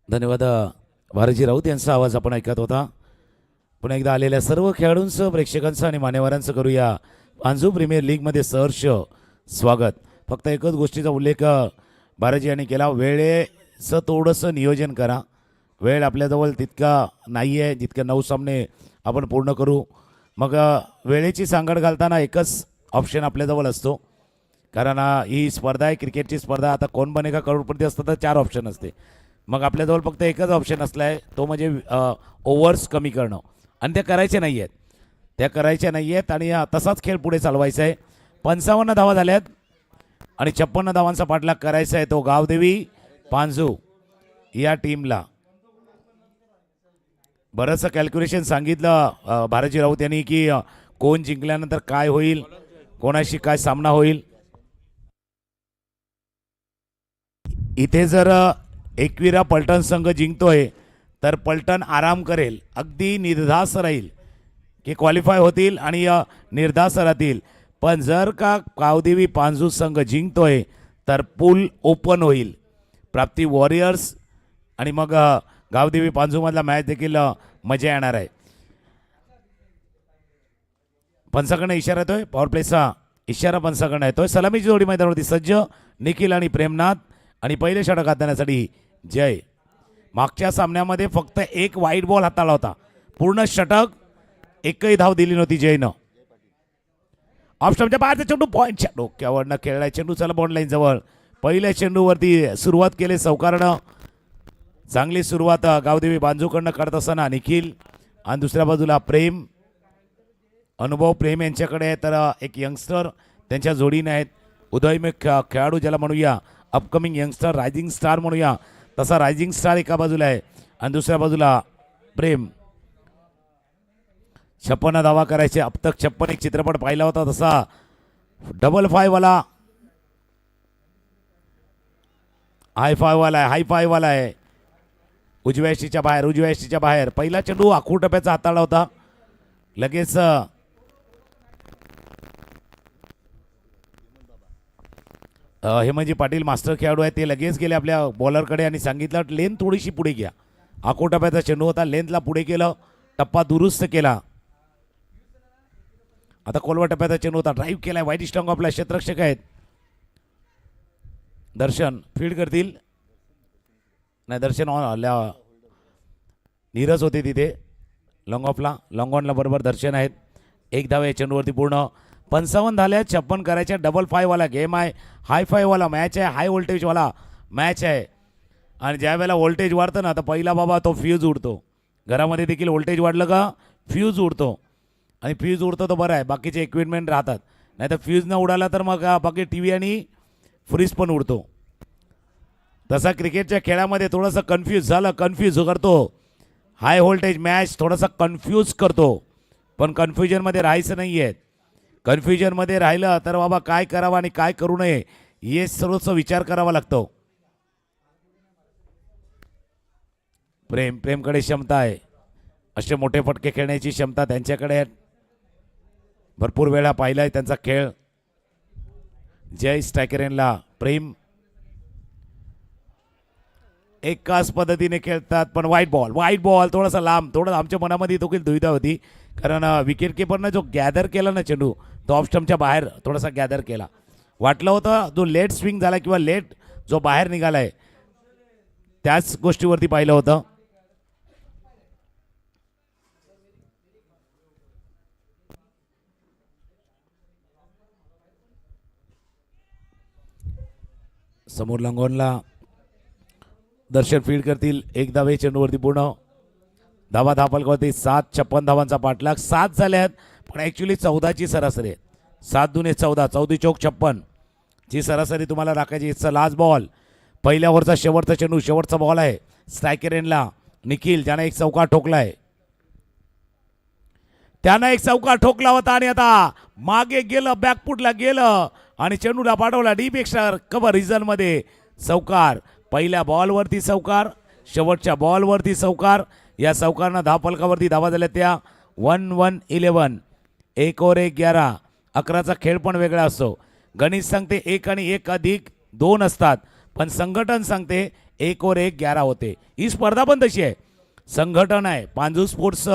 धन्यवाद. भारतजी राऊत यांचा आवाज आपण ऐकत होता. पुन्हा एकदा आलेल्या सर्व खेळाडूंचं, प्रेक्षकांचं आणि मान्यवरांचं करूया पांजू प्रीमियर लीगमध्ये सहर्ष स्वागत. फक्त एकच गोष्टीचा उल्लेख भारतजी यांनी केला, वेळेचं थोडंसं नियोजन करा. वेळ आपल्याजवळ तितका नाही आहे जितक्या 9 सामने आपण पूर्ण करू. मग वेळेची सांगड घालताना एकच ऑप्शन आपल्याजवळ असतो, कारण ही स्पर्धा आहे, क्रिकेटची स्पर्धा. आता कोण बनेगा करोडपती असतं तर 4 ऑप्शन असते. मग आपल्याजवळ फक्त एकच ऑप्शन असला आहे, तो म्हणजे ओव्हर्स कमी करणं, आणि त्या करायच्या नाही आहेत. त्या करायच्या नाही आहेत आणि तसाच खेळ पुढे चालवायचा आहे. 55 धावा झाल्यात आणि 56 धावांचा पाठलाग करायचा आहे तो गावदेवी पांजू या टीमला. बरंचसं कॅल्क्युलेशन सांगितलं भारतजी राऊत यांनी की कोण जिंकल्यानंतर काय होईल, कोणाशी काय सामना होईल. इथे जर एकविरा पलटण संघ जिंकतोय तर पलटण आराम करेल, अगदी निर्धास्त राहील की क्वालिफाय होतील आणि निर्धास्त राहतील. पण जर का गावदेवी पांजू संघ जिंकतोय तर पूल ओपन होईल, प्राप्ती वॉरियर्स आणि मग गावदेवी पांजूमधला मॅच देखील मजा येणार आहे. पंचाकडनं इशारा येतोय, पॉवर प्लेचा इशारा पंचाकडनं येतोय. सलामीची जोडी मैदानावरती सज्ज निखिल आणि प्रेमनाथ आणि पहिले षटक हाताळण्यासाठी जय. मागच्या सामन्यामध्ये फक्त एक वाईट बॉल हाताळला होता, पूर्ण षटक, एकही धाव दिली नव्हती जयनं. ऑफ स्टंपच्या बाहेरचा चेंडू पॉईंटच्या डोक्यावरनं खेळलाय चेंडू. चला बॉन्ड लाईन जवळ, पहिल्या चेंडूवरती सुरुवात केली सावकारनं. चांगली सुरुवात गावदेवी बांजूकडनं करत असताना निखिल आणि दुसऱ्या बाजूला प्रेम, अनुभव प्रेम यांच्याकडे आहे. तर एक यंगस्टर त्यांच्या जोडीने आहेत, उदयमिक खेळाडू ज्याला म्हणूया, अपकमिंग यंगस्टर, रायझिंग स्टार म्हणूया तसा रायझिंग स्टार एका बाजूला आहे आणि दुसऱ्या बाजूला प्रेम. 56 धावा करायचे. अब तक 56 एक चित्रपट पाहिला होता तसा डबल 5 वाला, हाय 5 वाला आहे, हाय 5 वाला आहे. उजव्या यष्टीच्या बाहेर, उजव्या यष्टीच्या बाहेर. पहिला चेंडू आखूड टप्प्याचा हाताळला होता. लगेच हेमंतजी पाटील मास्टर खेळाडू आहेत, ते लगेच गेले आपल्या बॉलरकडे आणि सांगितलं लेन थोडीशी पुढे घ्या. आखूड टप्प्याचा चेंडू होता, लेनला पुढे केलं, टप्पा दुरुस्त केला. आता कोलवा टप्प्याचा चेंडू होता, ड्राईव्ह केलाय, वाईट स्टंग आपल्या क्षेत्ररक्षक आहेत. दर्शन फील्ड करतील, नाही दर्शन नीरज होते तिथे लॉंग ऑफला, लॉंग ऑनला बरोबर दर्शन आहेत. एक धाव या चेंडूवरती पूर्ण. 55 झाल्या, 56 करायच्या. डबल 5 वाला गेम आहे, हाय 5 वाला मॅच आहे, हाय व्होल्टेजवाला मॅच आहे. आणि ज्या वेळेला व्होल्टेज वाढतं ना तर पहिला बाबा तो फ्यूज उडतो. घरामध्ये देखील व्होल्टेज वाढलं का फ्यूज उडतो, आणि फ्यूज उडतो तर बरं आहे, बाकीचे इक्विपमेंट राहतात. नाही तर फ्यूज न उडाला तर मग बाकी टी व्ही आणि फ्रीज पण उडतो. तसा क्रिकेटच्या खेळामध्ये थोडंसं कन्फ्यूज करतो. हाय व्होल्टेज मॅच थोडासा कन्फ्यूज करतो, पण कन्फ्युजनमध्ये राहायचं नाही आहे. कन्फ्युजनमध्ये राहिलं तर बाबा काय करावं आणि काय करू नये हे सर्वच विचार करावा लागतो. प्रेमकडे क्षमता आहे, असे मोठे फटके खेळण्याची क्षमता त्यांच्याकडे आहे. भरपूर वेळा पाहिला आहे त्यांचा खेळ. जय स्ट्रायकरेनला प्रेम एकाच पद्धतीने खेळतात, पण वाईट बॉल थोडासा लांब, थोडं आमच्या मनामध्ये देखील दुविधा होती, कारण विकेट किपरनं जो गॅदर केला ना चेंडू, तो ऑफ स्टंपच्या बाहेर थोडासा गॅदर केला. वाटलं होतं जो लेट स्विंग झाला किंवा लेट जो बाहेर निघालाय त्याच गोष्टीवरती पाहिलं होतं. समोर लंगोनला दर्शन फील्ड करतील. एक धावे चेंडूवरती पूर्ण. धावा धापलकावरती 756 धावांचा पाठलाग. 7 झाल्या आहेत, पण ॲक्च्युली 14ची सरासरी आहे. 7 दुने 14, 14 चौक 56 ची सरासरी तुम्हाला राखायची. इथचा लास्ट बॉल, पहिल्या ओव्हरचा शेवटचा चेंडू, शेवटचा बॉल आहे स्ट्रायकर एंडला. निखिल ज्यानं एक चौका ठोकलाय, त्यानं एक चौका ठोकला होता आणि आता मागे गेलं, बॅकफुटला गेलं आणि चेंडूला पाठवला डीप एक्स्ट्रा कव्हर रिझनमध्ये. चौकार, पहिल्या बॉलवरती चौकार, शेवटच्या बॉलवरती चौकार. या चौकारनं धावफलकावरती धावा झाल्या त्या 1-1-11. 1 ओव्हर 1-11. 11चा खेळ पण वेगळा असतो. गणित सांगते 1 आणि 1 अधिक 2 असतात, पण संघटन सांगते 1 ओव्हर 1-11 होते. ही स्पर्धा पण तशी आहे, संघटन आहे. पांजू स्पोर्ट्स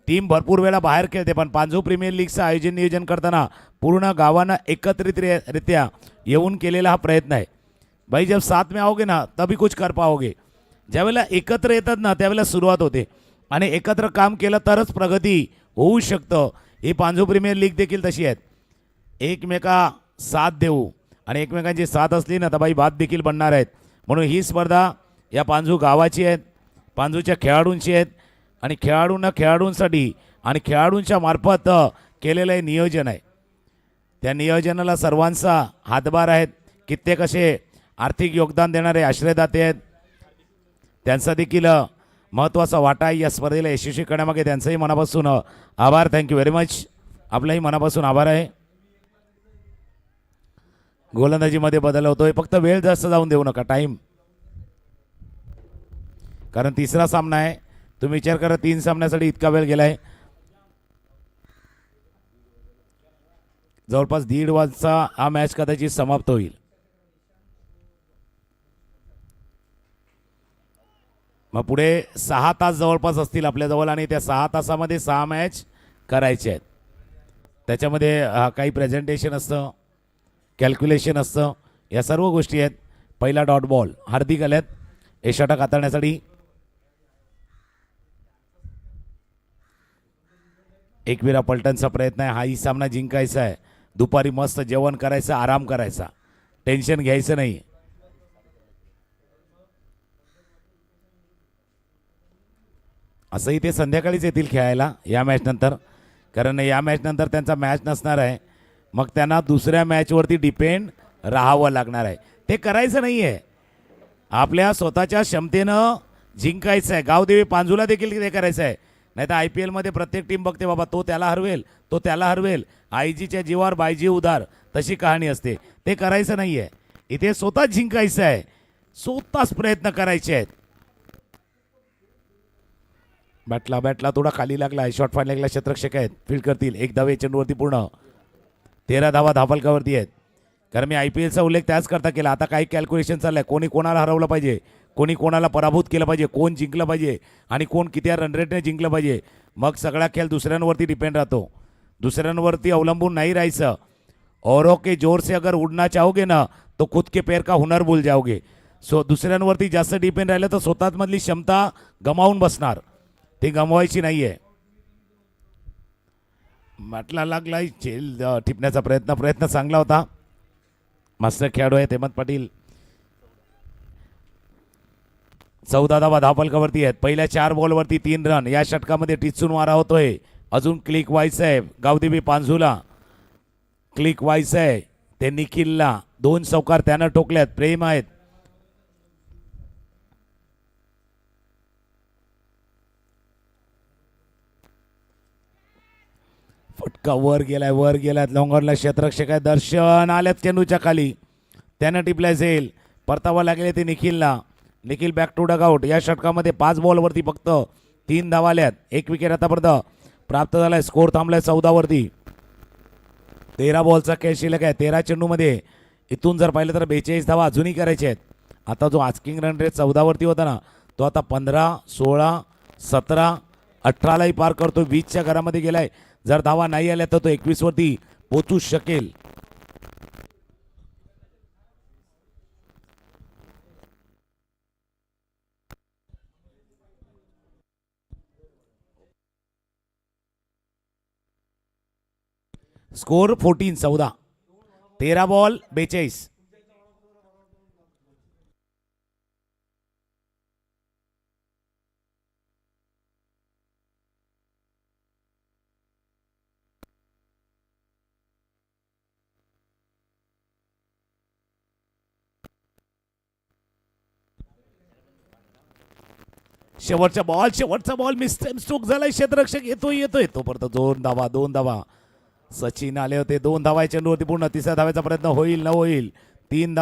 टीम भरपूर वेळा बाहेर खेळते, पण पांजू प्रीमियर लीगचं आयोजन नियोजन करताना पूर्ण गावानं एकत्रितरित्या येऊन केलेला हा प्रयत्न आहे. भाई जब साथ में आओगे ना तभी कुछ कर पाओगे. ज्यावेळेला एकत्र येतात ना त्यावेळेला सुरुवात होते, आणि एकत्र काम केलं तरच प्रगती होऊ शकतं. ही पांजू प्रीमियर लीग देखील तशी आहेत. एकमेका साथ देऊ आणि एकमेकांची साथ असली ना तर बाई बात देखील बनणार आहेत. म्हणून ही स्पर्धा या पांजू गावाची आहेत, पांजूच्या खेळाडूंची आहेत, आणि खेळाडूंसाठी आणि खेळाडूंच्या मार्फत केलेलं हे नियोजन आहे. त्या नियोजनाला सर्वांचा हातभार आहेत. कित्येक असे आर्थिक योगदान देणारे आश्रयदाते आहेत, त्यांचा देखील महत्त्वाचा वाटा आहे या स्पर्धेला यशस्वी करण्यामागे. त्यांचंही मनापासून आभार. Thank you very much. आपलाही मनापासून आभार आहे. गोलंदाजीमध्ये बदल होतोय, फक्त वेळ जास्त जाऊन देऊ नका, टाईम, कारण तिसरा सामना आहे. तुम्ही विचार करा 3 सामन्यासाठी इतका वेळ गेलाय. जवळपास 1:30 वाजता हा मॅच कदाचित समाप्त होईल. मग पुढे 6 तास जवळपास असतील आपल्याजवळ, आणि त्या 6 तासामध्ये 6 मॅच करायचे आहेत. त्याच्यामध्ये काही प्रेझेंटेशन असतं, कॅल्क्युलेशन असतं, या सर्व गोष्टी आहेत. पहिला डॉट बॉल हार्दिक आल्यात हे षटक हाताळण्यासाठी. एकविरा पलटणचा प्रयत्न आहे. हाही सामना जिंकायचा आहे. दुपारी मस्त जेवण करायचं, आराम करायचा, टेन्शन घ्यायचं नाही. असंही ते संध्याकाळीच येतील खेळायला या मॅच नंतर, कारण या मॅच नंतर त्यांचा मॅच नसणार आहे. मग त्यांना दुसऱ्या मॅचवरती डिपेंड राहावं लागणार आहे. ते करायचं नाही आहे, आपल्या स्वतःच्या क्षमतेनं जिंकायचं आहे. गावदेवी पांजूला देखील ते करायचं आहे. नाही तर IPL मध्ये प्रत्येक टीम बघते बाबा तो त्याला हरवेल, तो त्याला हरवेल, आईजीच्या जीवावर बायजी उधार, तशी कहाणी असते. ते करायचं नाही आहे. इथे स्वतःच जिंकायचं आहे, स्वतःच प्रयत्न करायचे आहेत. बॅटला थोडा खाली लागला आहे. शॉर्ट फायनलला क्षेत्ररक्षक आहेत, फील्ड करतील. 1 धावे चेंडूवरती पूर्ण. 13 धावा धावफलकावरती आहेत. कारण मी IPLचा उल्लेख त्याच करता केला. आता काही कॅल्क्युलेशन चाललंय, कोणी कोणाला हरवलं पाहिजे, कोणी कोणाला पराभूत केलं पाहिजे, कोण जिंकलं पाहिजे आणि कोण किती रन रेटने जिंकलं पाहिजे. मग सगळा खेळ दुसऱ्यांवरती डिपेंड राहतो. दुसऱ्यांवरती अवलंबून नहीं राहायचं. औरों के जोर से अगर उड़ना चाहोगे ना तो खुद के पैर का हुनर भूल जाओगे. दुसऱ्यांवरती जास्त डिपेंड राहिलं तर स्वतःमधली क्षमता गमावून बसणार, ती गमवायची नाही आहे. म्हटला लागला झेल टिपण्याचा प्रयत्न चांगला होता. मास्टर खेळाडू आहेत हेमंत पाटील. 14 धावा धावफलकावरती आहेत. पहिल्या 4 बॉलवरती 3 रन. या षटकामध्ये टिचून मारा होतोय. अजून क्लिक व्हायचं आहे गावदेवी पांझूला. क्लिक व्हायचं आहे ते निखिलला. 2 चौकार त्यानं ठोकल्यात. प्रेम आहेत. फटका वर गेलाय, वर गेलाय. लॉंगॉनला क्षेत्ररक्षक आहे. दर्शन आल्यात चेंडूच्या खाली. त्यानं टिपलाय झेल. परतावा लागले ते निखिलला. Nikhil back to dugout. या षटकामध्ये 5 बॉलवरती फक्त 3 धावा आल्यात. 1 विकेट आतापर्यंत प्राप्त झालाय. स्कोर थांबलाय 14 वरती. 13 बॉलचा खेळ शिल्लक आहे. 13 चेंडूमध्ये इथून जर पाहिलं तर 42 धावा अजूनही करायचे आहेत. आता जो आस्किंग रन रेट 14 वरती होता ना, तो आता 15, 16, 17, 18लाही पार करतो. 20च्या घरामध्ये गेलाय. जर धावा नाही आल्या तर तो 21 वरती पोचू शकेल. स्कोर 14. 13 बॉल 42. शेवटचा बॉल मिस्टेक झालाय. क्षेत्ररक्षक येतोय तो परत 2 धावा. सचिन आले होते. 2 धावा चेंडूवरती पूर्ण. 3ऱ्या धाव्याचा प्रयत्न होईल न होईल. 3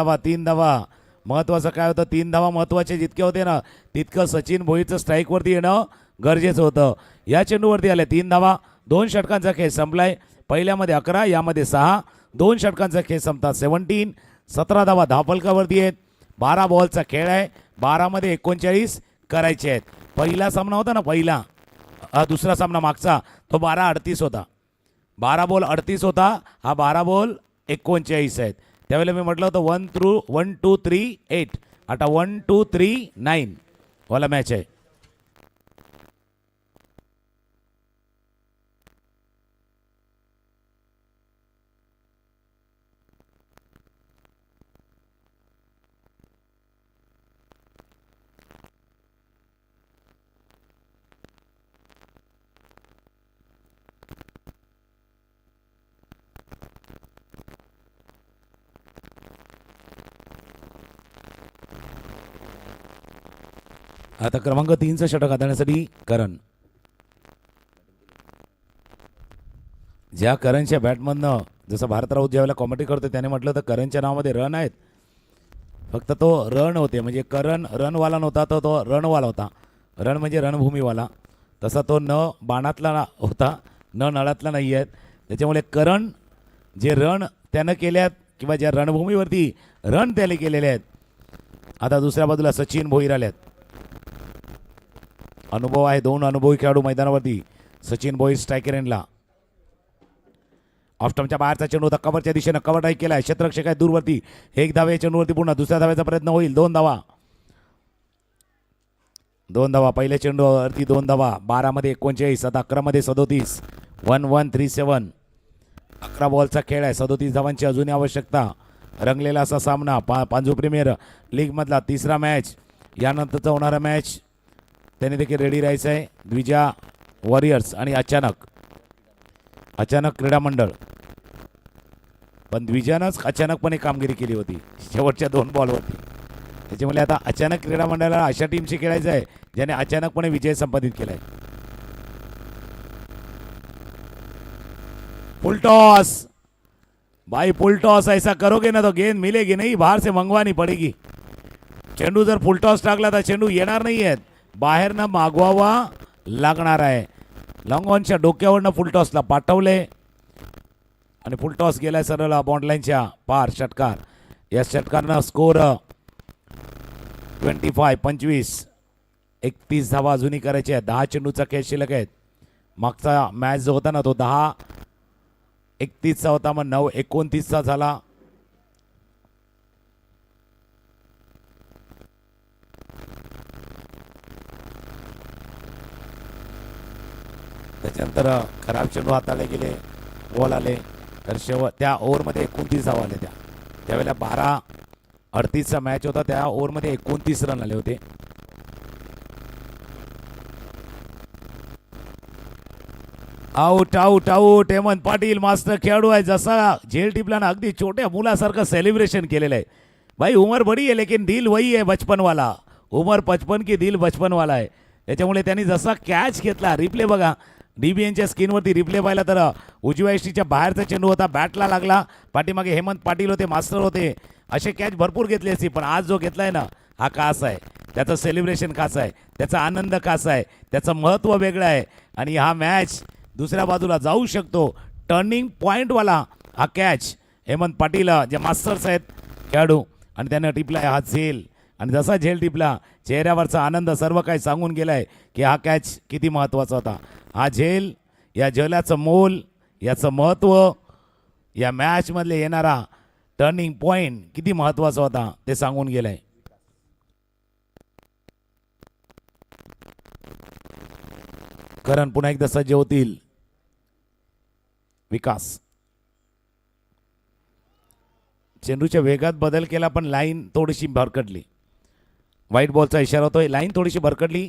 धावा. महत्वाचं काय होतं, 3 धावा महत्वाचे जितके होते ना, तितकं सचिन भोईरचं स्ट्राईकवरती येणं गरजेचं होतं. या चेंडूवरती आले 3 धावा. 2 षटकांचा खेळ संपलाय. पहिल्यामध्ये 11, यामध्ये 6. 2 षटकांचा खेळ संपतात 17. 17 धावा धावफलकावरती आहेत. 12 बॉलचा खेळ आहे. 12 मध्ये 39 करायचे आहेत. पहिला सामना होता ना, दुसरा सामना मागचा, तो 12-38 होता. 12 बॉल 38 होता. हा 12 बॉल 39 आहेत. त्यावेळेला मी म्हटलं होतं 1 2 3 8. आता 1 2 3 9 वाला मॅच आहे. आता क्रमांक 3चं षटक हाताळण्यासाठी करण. ज्या करणच्या बॅटमधनं, जसं भारत राऊत ज्यावेळेला कॉमेंट्री करतो त्याने म्हटलं तर करणच्या नावामध्ये रन आहेत. फक्त तो रन होते, म्हणजे करण रनवाला नव्हता, तो रनवाला होता. रण म्हणजे रणभूमीवाला. तसा तो न बाणातला होता, न नळातला नाही आहेत. त्याच्यामुळे करण जे रन त्यानं केल्यात किंवा ज्या रणभूमीवरती रन त्याने केलेले आहेत. आता दुसऱ्या बाजूला सचिन भोईर आल्यात. अनुभव आहे. 2 अनुभवी खेळाडू मैदानावरती. सचिन भोईर स्ट्रायकर एंडला. ऑफस्टम्पच्या बाहेरचा चेंडू होता. कव्हरच्या दिशेनं कव्हर ड्राईव्ह केलाय. क्षेत्ररक्षक आहे दूरवरती. 1 धावे चेंडूवरती पूर्ण. दुसऱ्या धाव्याचा प्रयत्न होईल. 2 धावा. 2 धावा. पहिल्या चेंडूवरती 2 धावा. 12 मध्ये 39. आता 11 मध्ये 37. 1-1-3-7. 11 बॉलचा खेळ आहे. 37 धावांची अजूनही आवश्यकता. रंगलेला असा सामना. पांझू प्रीमियर लीग मधला 3रा मॅच. यानंतरचा होणारा मॅच त्याने देखील रेडी राहायचं आहे. द्विजा वॉरियर्स आणि अचानक क्रीडा मंडळ. पण द्विजानंच अचानकपणे कामगिरी केली होती शेवटच्या 2 बॉलवरती. त्याच्यामुळे आता अचानक क्रीडा मंडळाला अशा टीमशी खेळायचं आहे ज्याने अचानकपणे विजय संपादित केलाय. फुल टॉस भाई, फुल टॉस. ऐसा करोगे ना तो गेंद मिलेगी नहीं, बाहर से मंगवानी पडेगी. चेंडू जर फुल टॉस टाकला तर चेंडू येणार नाही आहेत, बाहेरनं मागवावा लागणार आहे. लॉंग ऑनच्या डोक्यावरनं फुल टॉसला पाठवले आणि फुल टॉस गेलाय सरळ बॉन्डलाईनच्या पार. षटकार. या षटकारनं स्कोर 25. 31 धावा अजूनही करायचे आहेत. 10 चेंडूचा खेळ शिल्लक आहेत. मागचा मॅच जो होता ना तो 10-31चा होता, मग 9-29चा झाला. त्याच्यानंतर खराब चेंडू हाताळले गेले, बॉल आले. तर त्या ओव्हरमध्ये 29 धावा आले. त्यावेळेला 12-38चा मॅच होता. त्या ओव्हरमध्ये 29 रन आले होते. Out out out. Hemant Patil master खेळाडू आहे, जसा झेल टिपला ना अगदी छोट्या मुलासारखं सेलिब्रेशन केलेलं आहे. भाई उमर बड़ी है लेकिन दिल वही है बचपन वाला. उमर 55 की दिल बचपन वाला आहे. त्याच्यामुळे त्यांनी जसा कॅच घेतला, रिप्ले बघा DBNच्या स्क्रीनवरती रिप्ले पाहिला तर उजव्या यष्टीच्या बाहेरचा चेंडू होता, बॅटला लागला. पाठीमागे हेमंत पाटील होते, मास्टर होते. असे कॅच भरपूर घेतले असते, पण आज जो घेतलाय ना हा खास आहे. त्याचं सेलिब्रेशन खास आहे, त्याचा आनंद खास आहे, त्याचं महत्त्व वेगळं आहे. आणि हा मॅच दुसऱ्या बाजूला जाऊ शकतो. टर्निंग पॉईंटवाला हा कॅच हेमंत पाटील जे मास्टर्स आहेत खेळाडू, आणि त्यानं टिपलाय हा झेल. आणि जसा झेल टिपला चेहऱ्यावरचा आनंद सर्व काही सांगून गेलाय की हा कॅच किती महत्त्वाचा होता. हा झेल, या झेलाचं मोल, याचं महत्त्व, या मॅचमधले येणारा टर्निंग पॉईंट किती महत्त्वाचा होता ते सांगून गेलंय. करण पुन्हा एकदा सज्ज होतील. विकास चेंडूच्या वेगात बदल केला, पण लाईन थोडीशी भरकटली. व्हाईट बॉलचा इशारा होतोय, लाईन थोडीशी भरकटली.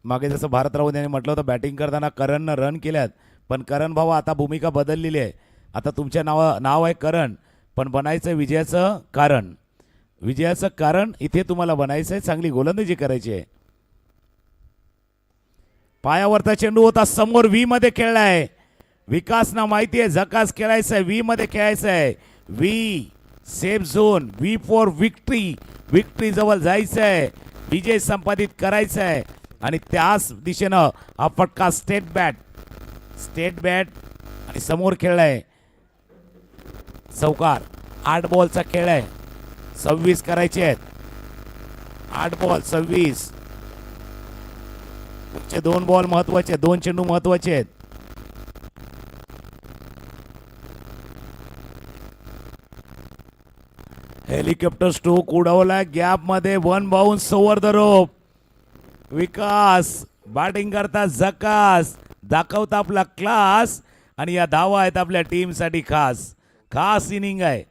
मागे जसं भारत राऊत यांनी म्हटलं होतं बॅटिंग करताना करणनं रन केल्यात, पण करण भाऊ आता भूमिका बदललेली आहे. आता तुमच्या नाव आहे करण, पण बनायचं विजयाचं कारण. विजयाचं कारण इथे तुम्हाला बनायचं आहे, चांगली गोलंदाजी करायची आहे. पायावरचा चेंडू होता, समोर व्ही मध्ये खेळलाय. विकासना माहिती आहे झकास खेळायचं आहे, व्ही मध्ये खेळायचं आहे. V safe zone, V for victory. Victory जवळ जायचं आहे, विजय संपादित करायचा आहे. आणि त्याच दिशेनं हा फटका स्टेट बॅट आणि समोर खेळलाय. चौकार 8 बॉलचा खेळ आहे, 26 करायचे आहेत. 8 बॉल 26. पुढचे 2 बॉल महत्वाचे, 2 चेंडू महत्वाचे आहेत. हेलिकॉप्टर स्ट्रोक उडवला गॅप मध्ये, 1 bounce over the rope. Vikas batting करता झकास, दाखवता आपला क्लास. आणि या धावा आहेत आपल्या टीमसाठी खास इनिंग आहे,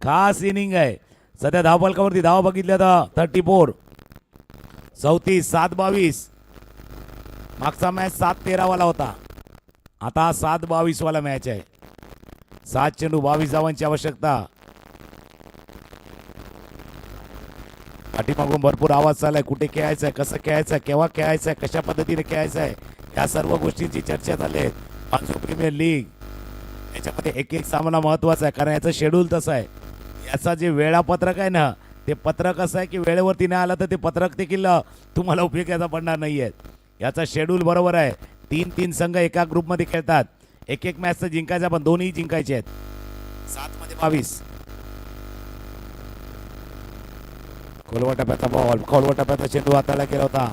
खास इनिंग आहे. सध्या धावफलकावरती धावा बघितल्या तर 34, 34, 7-22. मागचा मॅच 7-13 वाला होता, आता 7-22 वाला मॅच आहे. 7 चेंडू 22 धावांची आवश्यकता. पाठीमागून भरपूर आवाज चाललाय, कुठे खेळायचं आहे, कसं खेळायचं आहे, केव्हा खेळायचं आहे, कशा पद्धतीने खेळायचं आहे, या सर्व गोष्टींची चर्चा झाली आहे. पांझू प्रीमियर लीग याच्यामध्ये एक सामना महत्वाचा आहे, कारण याचं शेड्यूल तसं आहे. याचा जे वेळापत्रक आहे ना, ते पत्रक असं आहे की वेळेवरती नाही आलं तर ते पत्रक देखील तुम्हाला उपयोगाचा पडणार नाही आहे. याचा शेड्यूल बरोबर आहे. 3-3 संघ एका ग्रुपमध्ये खेळतात. एक मॅच तर जिंकायचा, पण दोन्ही जिंकायचे आहेत. 7 मध्ये 22. खोलवा टप्प्याचा बॉल, खोलवा टप्प्याचा चेंडू हाताला गेला होता.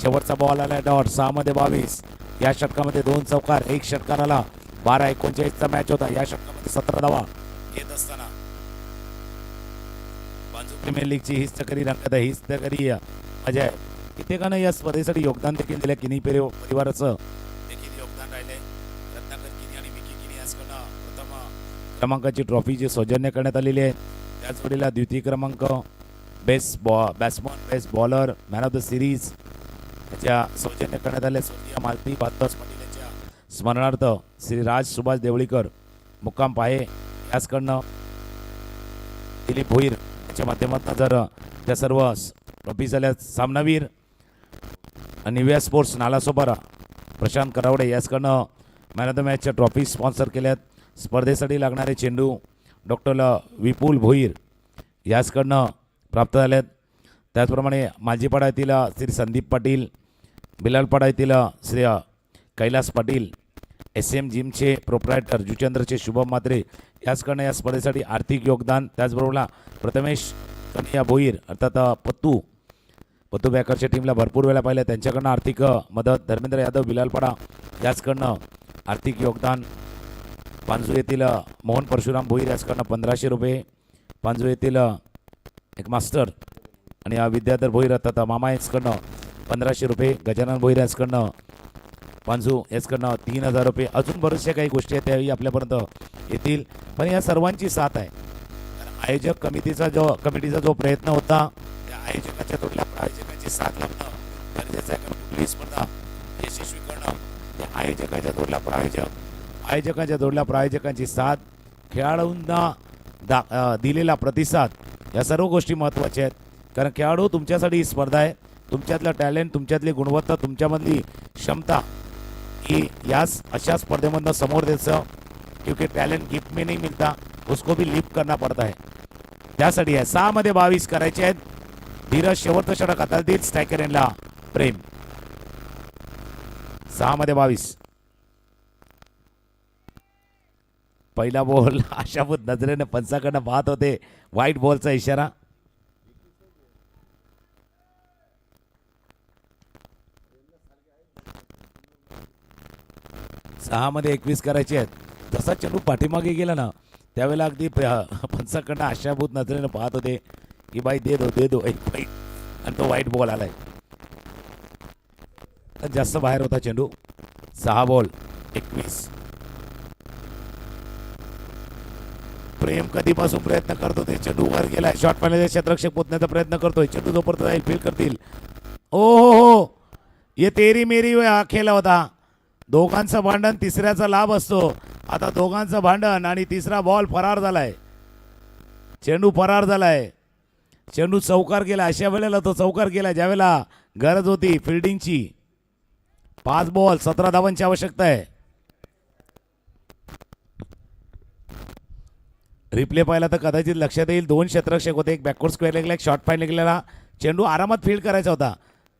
शेवटचा बॉल आला डॉट. 6 मध्ये 22. या षटकामध्ये 2 चौकार, 1 षटकार आला. 12-39 मॅच होता. या षटकामध्ये 17 धावा येत असताना पांझू प्रीमियर लीगची हीच तकरी रंगत आहे, हीच तकरी मजा आहे. कित्येकानं या स्पर्धेसाठी योगदान देखील दिलं. किनी परिवाराचं देखील योगदान राहिले. रत्नाकर किनी आणि विकी किनी याचकडनं प्रथम क्रमांकाची ट्रॉफीची सौजन्य करण्यात आलेली आहे. त्याच वेळेला द्वितीय क्रमांक best batsman, best bowler, man of the series याच्या सौजन्य करण्यात आले. स्वर्गीय मालती बातस पाटील यांच्या स्मरणार्थ श्री राज सुभाष देवळीकर मुक्काम पाहे याचकडनं दिलीप भोईर याच्या माध्यमातून जर त्या सर्व ट्रॉफी झाल्या. सामनावीर निव्या स्पोर्ट्स नालासोपारा प्रशांत करावडे याचकडनं मॅन ऑफ द मॅचच्या ट्रॉफी स्पॉन्सर केल्यात. स्पर्धेसाठी लागणारे चेंडू डॉक्टर विपुल भोईर याचकडनं प्राप्त झाल्यात. त्याचप्रमाणे मालजीपाडा येथील श्री संदीप पाटील, बिलालपाडा येथील श्री कैलास पाटील, SM जिमचे प्रोप्रायटर जुचंद्रचे शुभम मात्रे याचकडनं या स्पर्धेसाठी आर्थिक योगदान. त्याचबरोबर प्रथमेश कन्हैया भोईर अर्थात पत्तू बॅकरच्या टीमला भरपूर वेळा पाहिलं, त्यांच्याकडनं आर्थिक मदत. धर्मेंद्र यादव बिलालपाडा याचकडनं आर्थिक योगदान. पांझू येथील मोहन परशुराम भोईर याचकडनं 1500 रुपये. पांझू येथील एक मास्टर आणि विद्याधर भोईर अर्थात मामा याचकडनं 1500 रुपये. गजानन भोईर याचकडनं पांझू याचकडनं 3000 रुपये. अजून बरेचशा काही गोष्टी आहेत त्यावेळी आपल्यापर्यंत येतील, पण या सर्वांची साथ आहे. आयोजक कमिटीचा जो प्रयत्न होता, त्या आयोजकाच्या तोडल्या आयोजकांची साथ लावणं गरजेचं आहे. कारण कुठलीही स्पर्धा यशस्वी करणं हे आयोजकांच्या जोडला आयोजकांच्या जोडला प्रायोजकांची साथ, खेळाडूंना दिलेला प्रतिसाद, या सर्व गोष्टी महत्त्वाच्या आहेत. कारण खेळाडू तुमच्यासाठी ही स्पर्धा आहे. तुमच्यातलं टॅलेंट, तुमच्यातली गुणवत्ता, तुमच्यामधली क्षमता ही याच अशा स्पर्धेमधनं समोर द्यायचं. क्योंकि टॅलेंट गिफ्ट में नहीं मिलता, उसको भी लिफ्ट करना पड़ता है. त्यासाठी आहे 6 मध्ये 22 करायचे आहेत. धीरज शेवटचं षटक हातात देत स्ट्रायकर यांना प्रेम. 6 मध्ये 22. पहिला बॉल आशाभूत नजरेने पंचाकडनं पाहत होते. व्हाईट बॉलचा इशारा. सहा मध्ये 21 करायचे आहेत. जसा चेंडू पाठीमागे गेला ना त्यावेळेला अगदी पंचाकडनं आशाभूत नजरेने पाहत होते की बाई दे दो एक वाईट, आणि तो व्हाईट बॉल आलाय. जास्त बाहेर होता चेंडू. 6 बॉल 21. प्रेम कधीपासून प्रयत्न करतो ते चेंडू वर गेलाय. शॉट पाण्याचे क्षेत्ररक्षक पोचण्याचा प्रयत्न करतोय. चेंडू जोपर्यंत जाईल फील्ड करतील. ओ हो, ये तेरी मेरी हा खेळ होता. दोघांचं भांडण, तिसऱ्याचा लाभ असतो. आता दोघांचं भांडण आणि तिसरा बॉल फरार झालाय. चेंडू फरार झालाय. चेंडू चौकार गेला. अशा वेळेला तो चौकार गेला ज्यावेळेला गरज होती फिल्डिंगची. 5 बॉल 17 धावांची आवश्यकता आहे. रिप्ले पाहिला तर कदाचित लक्षात येईल 2 क्षेत्ररक्षक होते. एक बॅकवर्ड स्क्वेअर लेगला, एक शॉर्ट फाईन लेगला. चेंडू आरामात फील्ड करायचा होता,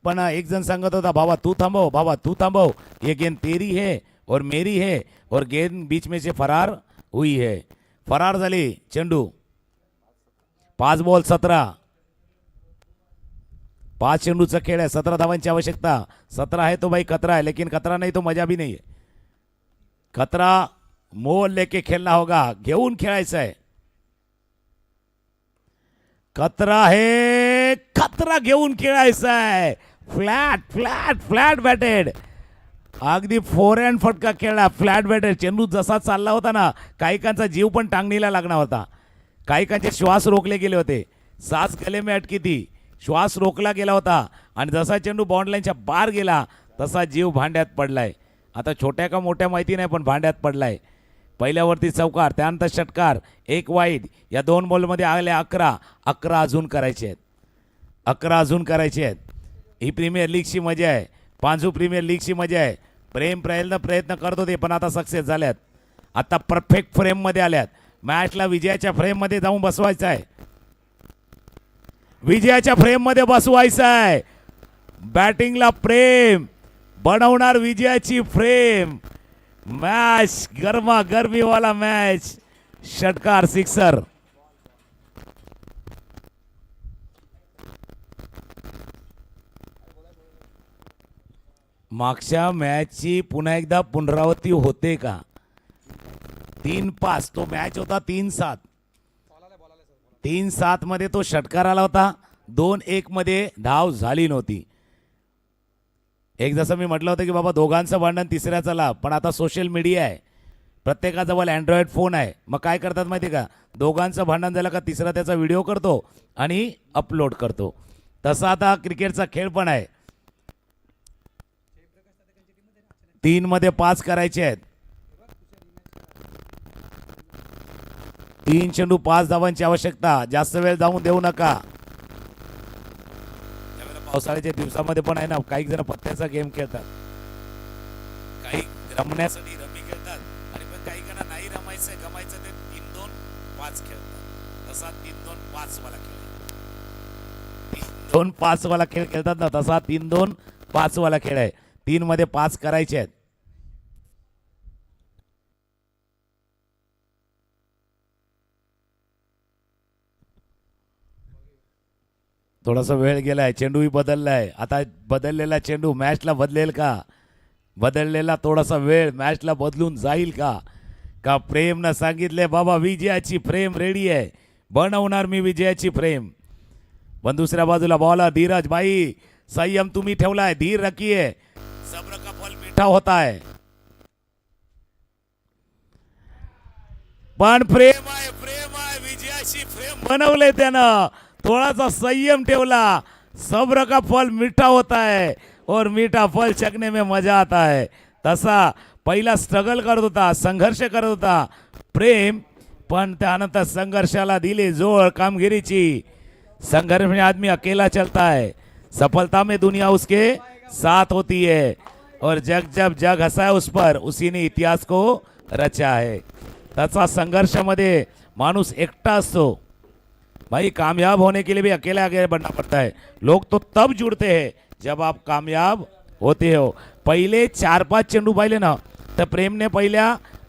पण एक जण सांगत होता बाबा तू थांबव, ये गेंद तेरी है और मेरी है और गेंद बीच में से फरार हुई है. फरार झाली चेंडू. 5 बॉल 17. 5 चेंडूचा खेळ आहे. 17 धावांची आवश्यकता. 17 आहे तो भाई खतरा है, लेकिन खतरा नहीं तो मजा भी नहीं है. खतरा मोल लेके खेलना होगा. घेऊन खेळायचं आहे. खतरा है, खतरा घेऊन खेळायचा आहे. Flat batted. अगदी फोरहँड फटका खेळला. Flat batted. चेंडू जसा चालला होता ना, काहीकांचा जीव पण टांगणीला लागणार होता. काहीकांचे श्वास रोखले गेले होते. सास गले में अटकी थी. श्वास रोखला गेला होता आणि जसा चेंडू बाउंड्री लाईनच्या बाहेर गेला तसा जीव भांड्यात पडलाय. आता छोट्या का मोठ्या माहिती नाही, पण भांड्यात पडलाय. पहिल्यावरती चौकार, त्यानंतर षटकार, 1 वाईड. या 2 बॉलमध्ये आले 11 अजून करायचे आहेत. 11 अजून करायचे आहेत. ही प्रीमियर लीगची मजा आहे. पांझू प्रीमियर लीगची मजा आहे. प्रेम प्रयत्न करत होते पण आता सक्सेस झाल्यात. आता परफेक्ट फ्रेममध्ये आल्यात. मॅचला विजयाच्या फ्रेममध्ये जाऊन बसवायचं आहे. विजयाच्या फ्रेममध्ये बसवायचं आहे. बॅटिंगला प्रेम बनवणार विजयाची फ्रेम. मॅच गरमीवाला मॅच. षटकार, सिक्सर. मागच्या मॅचची पुन्हा एकदा पुनरावृत्ती होते का? 3-5 तो मॅच होता. 3-7 मध्ये तो षटकार आला होता. 2-1 मध्ये धाव झाली नव्हती. एक जसं मी म्हटलं होतं की बाबा दोघांचं भांडण तिसऱ्याचा लाभ, पण आता सोशल मीडिया आहे. प्रत्येकाजवळ अँड्रॉइड फोन आहे. मग काय करतात माहिती का, दोघांचं भांडण झालं का तिसरा त्याचा व्हिडिओ करतो आणि अपलोड करतो. तसा आता क्रिकेटचा खेळ पण आहे. 3 मध्ये 5 करायचे आहेत. 3 चेंडू 5 धावांची आवश्यकता. जास्त वेळ जाऊन देऊ नका. पावसाळ्याच्या दिवसामध्ये पण आहे ना, काही जण पत्त्याचा गेम खेळतात, काही रमण्यासाठी रमी खेळतात, आणि मग काही जण नाही रमायचंय गमायचं ते 3-2-5 खेळतात. तसा 3-2-5 वाला खेळ 3-2-5 वाला खेळ खेळतात ना, तसा 3-2-5 वाला खेळ आहे. 3 मध्ये 5 करायचे आहेत. थोडासा वेळ गेलाय. चेंडूही बदललाय. आता बदललेला चेंडू मॅचला बदलेल का? बदललेला थोडासा वेळ मॅचला बदलून जाईल का? का प्रेमनं सांगितले बाबा विजयाची फ्रेम रेडी आहे, बनवणार मी विजयाची फ्रेम. पण दुसऱ्या बाजूला बॉलर धीरज भाई, संयम तुम्ही ठेवलाय, धीर रखिए, सब्र का फल मीठा होता है. पण प्रेम आहे विजयाची फ्रेम बनवले त्यानं. थोडासा संयम ठेवला. सब्र का फल मीठा होता है और मीठा फल चखने में मजा आता है. तसा पहिला स्ट्रगल करत होता, संघर्ष करत होता प्रेम, पण त्यानंतर संघर्षाला दिली जोड कामगिरीची. संघर्ष में आदमी अकेला चलता है, सफलता में दुनिया उसके साथ होती है, और जब जग हंसा है उस पर, उसी ने इतिहास को रचा है. तसा संघर्षामध्ये माणूस एकटा असतो भाई. कामयाब होने के लिए भी अकेले आगे बढ़ना पड़ता है. लोग तो तब जुड़ते हैं जब आप कामयाब होते हो. पहिले 4-5 चेंडू पाहिले ना, तर प्रेमने पहिल्या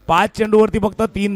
5 चेंडूवरती फक्त 3